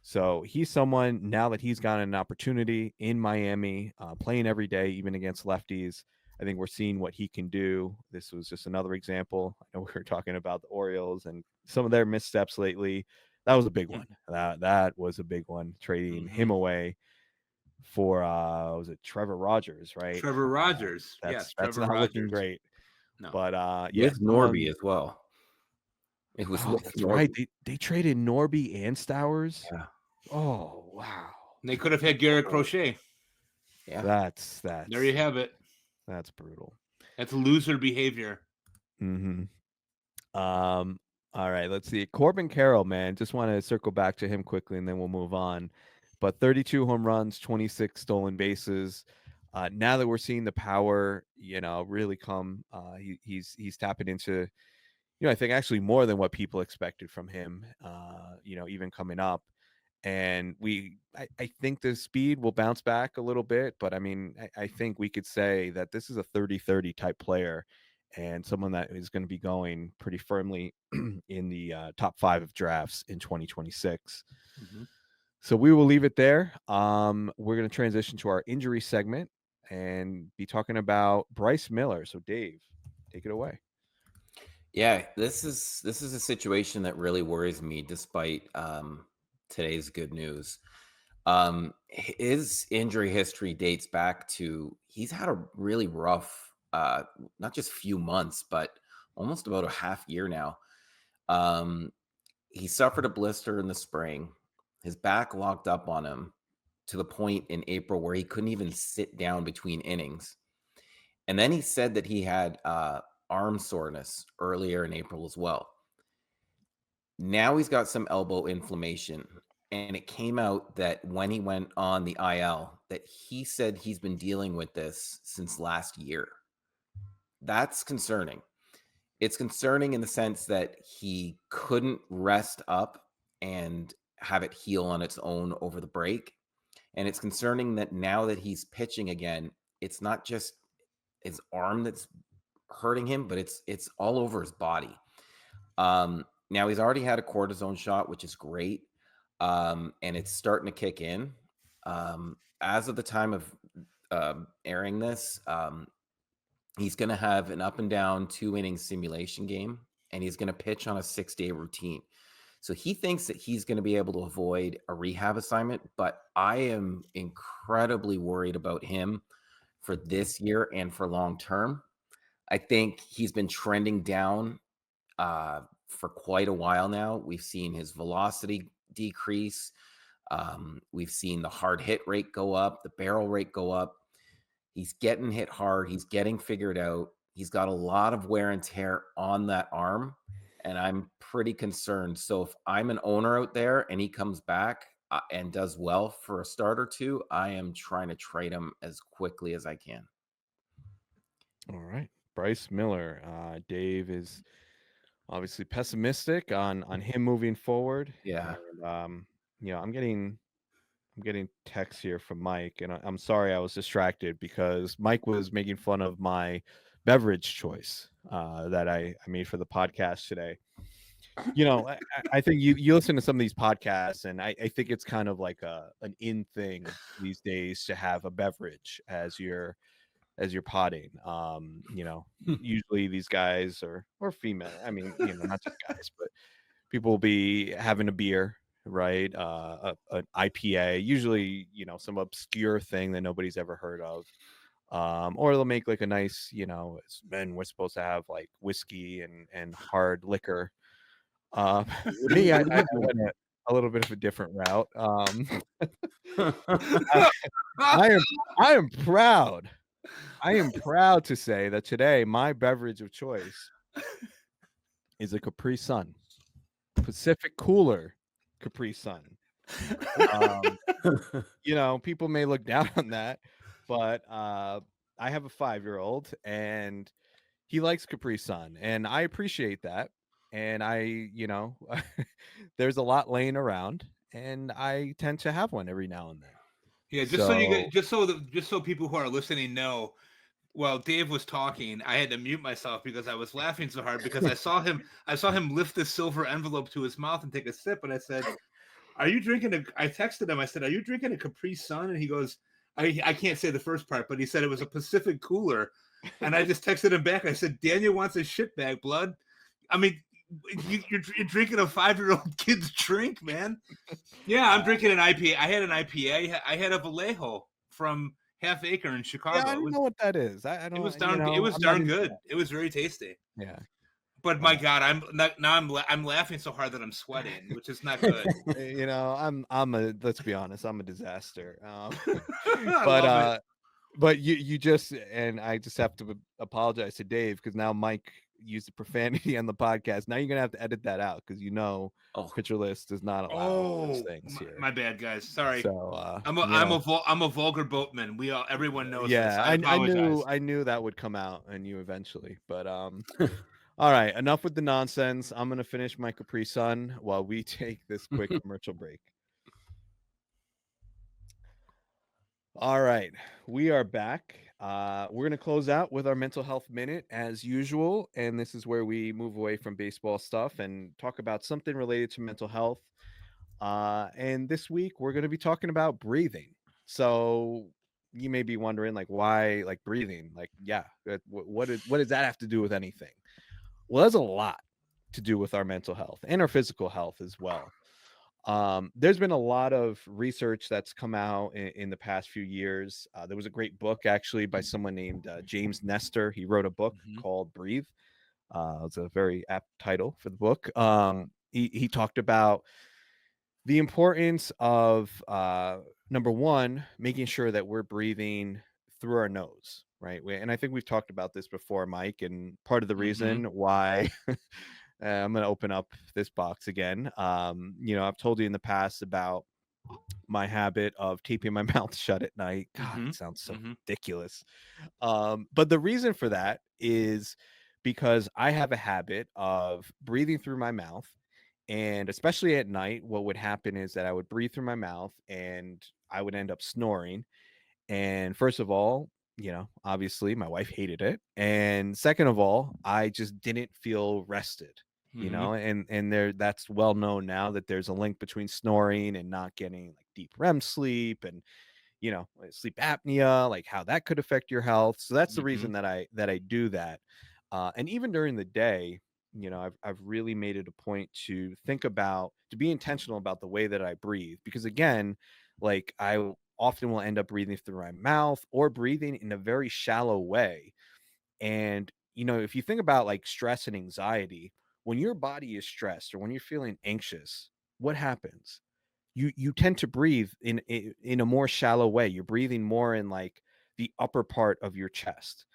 So he's someone, now that he's gotten an opportunity in Miami, playing every day, even against lefties, I think we're seeing what he can do. This was just another example. I know we were talking about the Orioles and some of their missteps lately. That was a big one. That was a big one, trading him away for was it Trevor Rogers, right? Trevor Rogers. That's Trevor not Rogers. looking great. No. But with Norby as well. It was that's right. They traded Norby and Stowers. Yeah. Oh wow. And they could have had Garrett Crochet. Yeah. That's there you have it. That's brutal. That's loser behavior. All right, let's see. Corbin Carroll, man. Just want to circle back to him quickly and then we'll move on. But 32 home runs, 26 stolen bases. Now that we're seeing the power, really come, he's tapping into, I think actually more than what people expected from him, even coming up. And I think the speed will bounce back a little bit, but I mean, I think we could say that this is a 30-30 type player and someone that is going to be going pretty firmly in the top 5 of drafts in 2026. So we will leave it there. We're going to transition to our injury segment and be talking about Bryce Miller. So Dave, take it away. Yeah, this is a situation that really worries me, despite today's good news. His injury history dates back to he's had a really rough, not just few months, but almost about a half year now. He suffered a blister in the spring. His back locked up on him to the point in April where he couldn't even sit down between innings. And then he said that he had arm soreness earlier in April as well. Now he's got some elbow inflammation. And it came out that when he went on the IL, that he said he's been dealing with this since last year. That's concerning. It's concerning in the sense that he couldn't rest up and have it heal on its own over the break. And it's concerning that now that he's pitching again, it's not just his arm that's hurting him, but it's all over his body. Now he's already had a cortisone shot, which is great. And it's starting to kick in. As of the time of airing this, he's going to have an up and down 2-inning simulation game, and he's going to pitch on a 6-day routine. So he thinks that he's going to be able to avoid a rehab assignment, but I am incredibly worried about him for this year and for long term. I think he's been trending down for quite a while now. We've seen his velocity decrease. We've seen the hard hit rate go up, the barrel rate go up. He's getting hit hard. He's getting figured out. He's got a lot of wear and tear on that arm, and I'm pretty concerned. So if I'm an owner out there and he comes back and does well for a start or two, I am trying to trade him as quickly as I can. All right. Bryce Miller. Dave is obviously pessimistic on him moving forward. Yeah. And, I'm getting texts here from Mike, and I'm sorry I was distracted because Mike was making fun of my beverage choice that I made for the podcast today. I think you listen to some of these podcasts, and I think it's kind of like an in thing these days to have a beverage as you're potting. Usually these guys or female, I mean, not just guys, but people will be having a beer, right? An IPA, usually, some obscure thing that nobody's ever heard of. Or they'll make like a nice, men we're supposed to have like whiskey and hard liquor. Me, I went a little bit of a different route. I am proud. I am proud to say that today my beverage of choice is a Capri Sun, Pacific Cooler Capri Sun. People may look down on that, but I have a 5-year-old and he likes Capri Sun, and I appreciate that. And there's a lot laying around, and I tend to have one every now and then. Yeah, just so people who are listening know, while Dave was talking, I had to mute myself because I was laughing so hard because I saw him lift the silver envelope to his mouth and take a sip, and I said, "Are you drinking I texted him. I said, "Are you drinking a Capri Sun?" And he goes, "I can't say the first part, but he said it was a Pacific Cooler." And I just texted him back. I said, "Daniel wants a shitbag, blood." I mean, you're drinking a 5-year-old kid's drink, man. Yeah, I'm drinking an IPA. I had an IPA. I had a Vallejo from Half Acre in Chicago. Yeah, I don't know what that is. I don't. It was darn good. It was very tasty. Yeah. But my God, I'm laughing so hard that I'm sweating, which is not good. Let's be honest, I'm a disaster. But but you just, and I just have to apologize to Dave because now Mike used the profanity on the podcast. Now you're gonna have to edit that out because Pitcher List does not allow those things here. My bad, guys. Sorry. So I'm a vulgar boatman. Everyone knows. Yeah, this. I knew that would come out in you eventually, but all right, enough with the nonsense. I'm gonna finish my Capri Sun while we take this quick commercial break. All right, we are back. We're going to close out with our mental health minute as usual. And this is where we move away from baseball stuff and talk about something related to mental health. And this week, we're going to be talking about breathing. So you may be wondering, like, why, like, breathing? Like, yeah, what does that have to do with anything? Well, there's a lot to do with our mental health and our physical health as well. There's been a lot of research that's come out in the past few years. There was a great book actually by someone named James Nestor. He wrote a book called Breathe. It's a very apt title for the book. He talked about the importance of number one, making sure that we're breathing through our nose, right? And I think we've talked about this before, Mike. And part of the reason why I'm going to open up this box again. I've told you in the past about my habit of taping my mouth shut at night. God, it sounds so ridiculous. But the reason for that is because I have a habit of breathing through my mouth. And especially at night, what would happen is that I would breathe through my mouth and I would end up snoring. And first of all, obviously my wife hated it. And second of all, I just didn't feel rested, and that's well known now that there's a link between snoring and not getting like deep REM sleep and, sleep apnea, like how that could affect your health. So that's the reason that I do that. And even during the day, I've really made it a point to be intentional about the way that I breathe, because again, like I often will end up breathing through my mouth or breathing in a very shallow way. And, if you think about like stress and anxiety, when your body is stressed or when you're feeling anxious, what happens? You tend to breathe in a more shallow way. You're breathing more in like the upper part of your chest.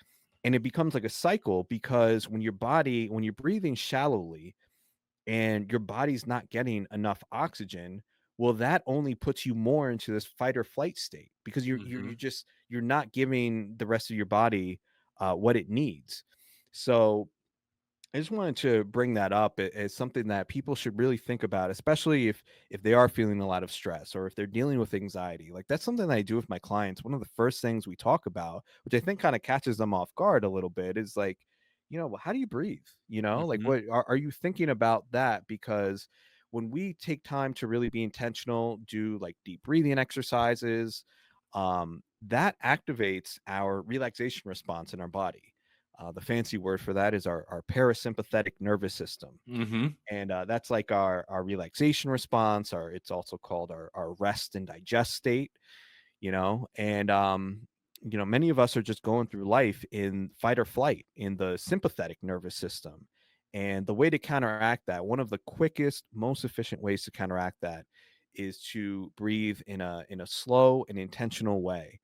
And it becomes like a cycle, because when you're breathing shallowly and your body's not getting enough oxygen, well, that only puts you more into this fight or flight state, because you're not giving the rest of your body what it needs. So I just wanted to bring that up as something that people should really think about, especially if they are feeling a lot of stress or if they're dealing with anxiety. Like that's something that I do with my clients. One of the first things we talk about, which I think kind of catches them off guard a little bit, is like, well, how do you breathe? Like what are you thinking about that? Because when we take time to really be intentional, do like deep breathing exercises, that activates our relaxation response in our body. The fancy word for that is our parasympathetic nervous system. And that's like our relaxation response, it's also called our rest and digest state, and many of us are just going through life in fight or flight in the sympathetic nervous system. And the way to counteract that, one of the quickest, most efficient ways to counteract that, is to breathe in a slow and intentional way.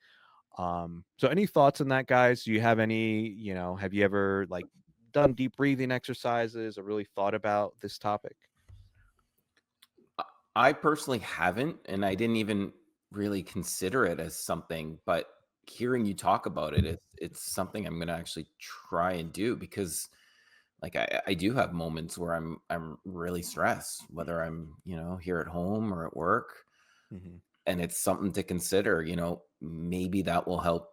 So any thoughts on that, guys? Do you have any, have you ever like done deep breathing exercises or really thought about this topic? I personally haven't, and I didn't even really consider it as something, but hearing you talk about it, it's something I'm going to actually try and do, because like I do have moments where I'm really stressed, whether I'm, here at home or at work. And it's something to consider, maybe that will help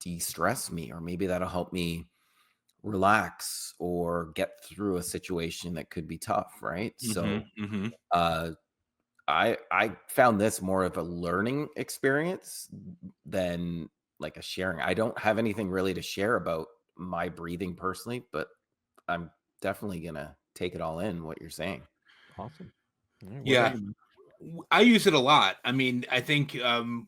de-stress me, or maybe that'll help me relax or get through a situation that could be tough, right? So I found this more of a learning experience than like a sharing. I don't have anything really to share about my breathing personally, but I'm definitely gonna take it all in, what you're saying. Awesome. Yeah. I use it a lot. I mean, I think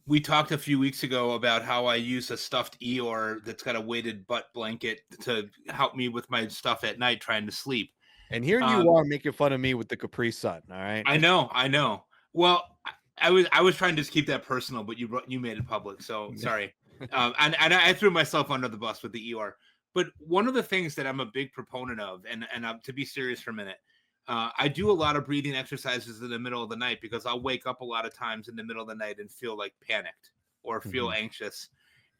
we talked a few weeks ago about how I use a stuffed Eeyore that's got a weighted butt blanket to help me with my stuff at night trying to sleep. And here you are making fun of me with the Capri Sun. All right. I know. Well, I was trying to just keep that personal, but you made it public, so sorry. And I threw myself under the bus with the Eeyore. But one of the things that I'm a big proponent of, and to be serious for a minute, I do a lot of breathing exercises in the middle of the night, because I'll wake up a lot of times in the middle of the night and feel like panicked or feel anxious.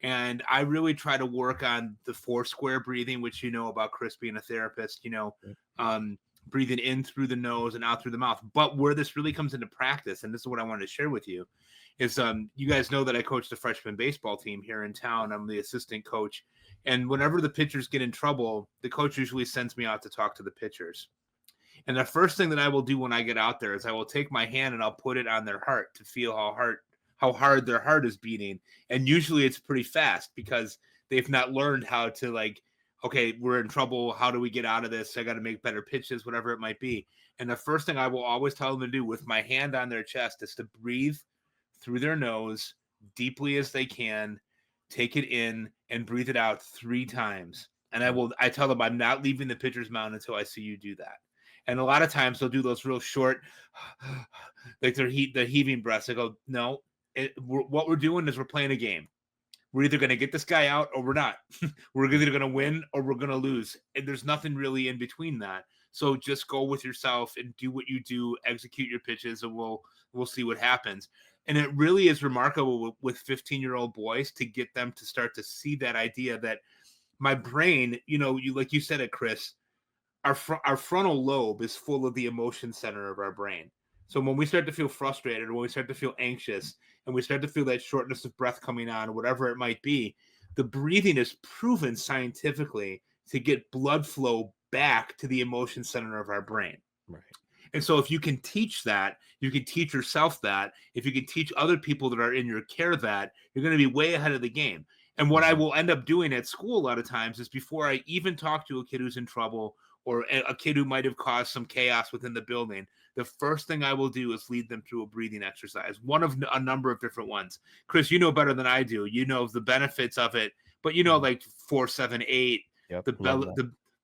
And I really try to work on the 4 square breathing, which about Chris being a therapist, breathing in through the nose and out through the mouth. But where this really comes into practice, and this is what I wanted to share with you, is you guys know that I coach the freshman baseball team here in town. I'm the assistant coach. And whenever the pitchers get in trouble, the coach usually sends me out to talk to the pitchers. And the first thing that I will do when I get out there is I will take my hand and I'll put it on their heart to feel how how hard their heart is beating. And usually it's pretty fast because they've not learned how to, like, okay, we're in trouble. How do we get out of this? I got to make better pitches, whatever it might be. And the first thing I will always tell them to do with my hand on their chest is to breathe through their nose deeply as they can, take it in and breathe it out 3 times. And I tell them I'm not leaving the pitcher's mound until I see you do that. And a lot of times they'll do those real short, like they're heaving breaths. I go, no, what we're doing is we're playing a game. We're either going to get this guy out or we're not. We're either going to win or we're going to lose. And there's nothing really in between that. So just go with yourself and do what you do, execute your pitches, and we'll see what happens. And it really is remarkable with 15-year-old boys to get them to start to see that idea that my brain, like you said it, Chris, our frontal lobe is full of the emotion center of our brain. So when we start to feel frustrated, or when we start to feel anxious, and we start to feel that shortness of breath coming on, whatever it might be, the breathing is proven scientifically to get blood flow back to the emotion center of our brain. Right. And so if you can teach that, you can teach yourself that. If you can teach other people that are in your care that, you're going to be way ahead of the game. And what I will end up doing at school a lot of times is, before I even talk to a kid who's in trouble or a kid who might have caused some chaos within the building, the first thing I will do is lead them through a breathing exercise, one of a number of different ones. Chris, you know better than I do. You know the benefits of it, but like 4-7-8, Yep,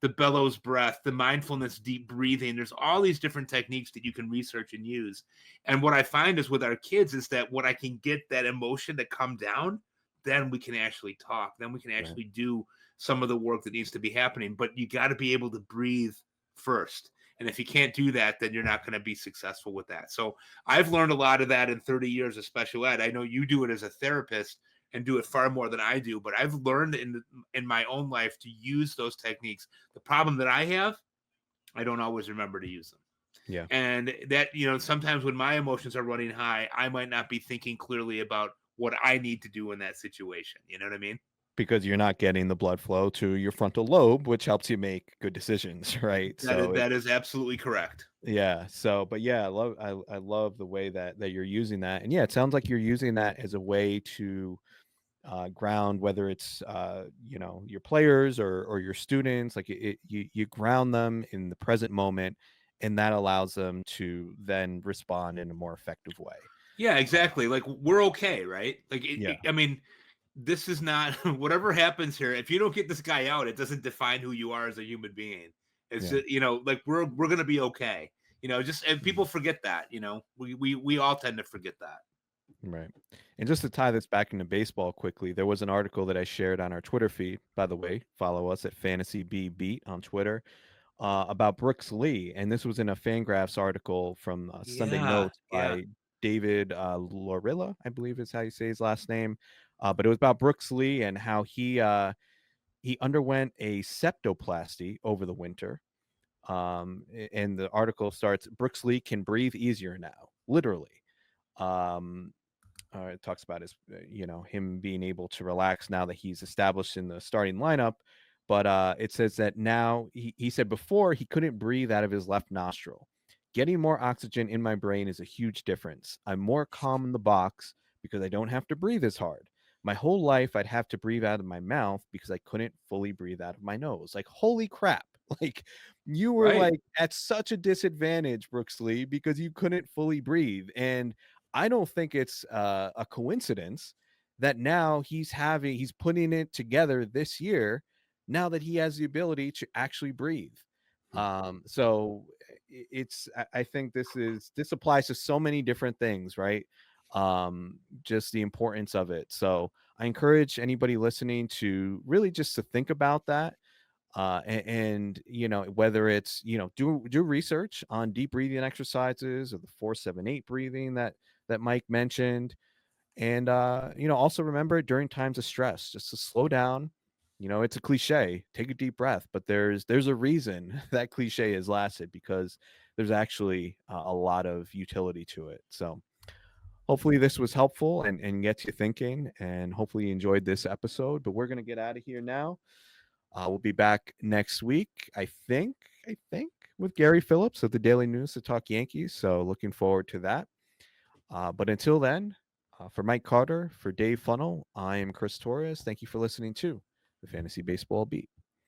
the bellows breath, the mindfulness, deep breathing. There's all these different techniques that you can research and use. And what I find is with our kids is that when I can get that emotion to come down, then we can actually talk. Then we can actually do some of the work that needs to be happening. But you got to be able to breathe first. And if you can't do that, then you're not going to be successful with that. So I've learned a lot of that in 30 years of special ed. I know you do it as a therapist and do it far more than I do, but I've learned in my own life to use those techniques. The problem that I have, I don't always remember to use them. Yeah. And that, sometimes when my emotions are running high, I might not be thinking clearly about what I need to do in that situation. You know what I mean? Because you're not getting the blood flow to your frontal lobe, which helps you make good decisions, right? That is absolutely correct. Yeah. So, but yeah, I love the way that you're using that. And yeah, it sounds like you're using that as a way to ground, whether it's your players or your students. Like you ground them in the present moment, and that allows them to then respond in a more effective way. Yeah, exactly. Like, we're okay, right? Like, I mean, this is not whatever happens here. If you don't get this guy out, it doesn't define who you are as a human being. It's just, like we're gonna be okay. And people forget that. We all tend to forget that. Right. And just to tie this back into baseball quickly, there was an article that I shared on our Twitter feed. By the way, follow us at Fantasy B Beat on Twitter, about Brooks Lee. And this was in a Fangraphs article from Sunday Notes by David Lorilla, I believe is how you say his last name. But it was about Brooks Lee and how he underwent a septoplasty over the winter. And the article starts, Brooks Lee can breathe easier now, literally. It talks about his, him being able to relax now that he's established in the starting lineup. But it says that now he said before he couldn't breathe out of his left nostril. Getting more oxygen in my brain is a huge difference. I'm more calm in the box because I don't have to breathe as hard. My whole life, I'd have to breathe out of my mouth because I couldn't fully breathe out of my nose. Like, holy crap. Like, you were like at such a disadvantage, Brooks Lee, because you couldn't fully breathe. And I don't think it's a coincidence that now he's putting it together this year, now that he has the ability to actually breathe. So I think this applies to so many different things, right? Just the importance of it. So I encourage anybody listening to really just to think about that. And whether it's, do research on deep breathing exercises or the 4-7-8 breathing that Mike mentioned. And, also remember during times of stress, just to slow down. It's a cliche, take a deep breath, but there's a reason that cliche has lasted, because there's actually a lot of utility to it. So hopefully this was helpful and gets you thinking, and hopefully you enjoyed this episode. But we're going to get out of here now. We'll be back next week, I think, with Gary Phillips of the Daily News to talk Yankees. So looking forward to that. But until then, For Mike Carter, for Dave Funnel, I am Chris Torres. Thank you for listening to the Fantasy Baseball Beat.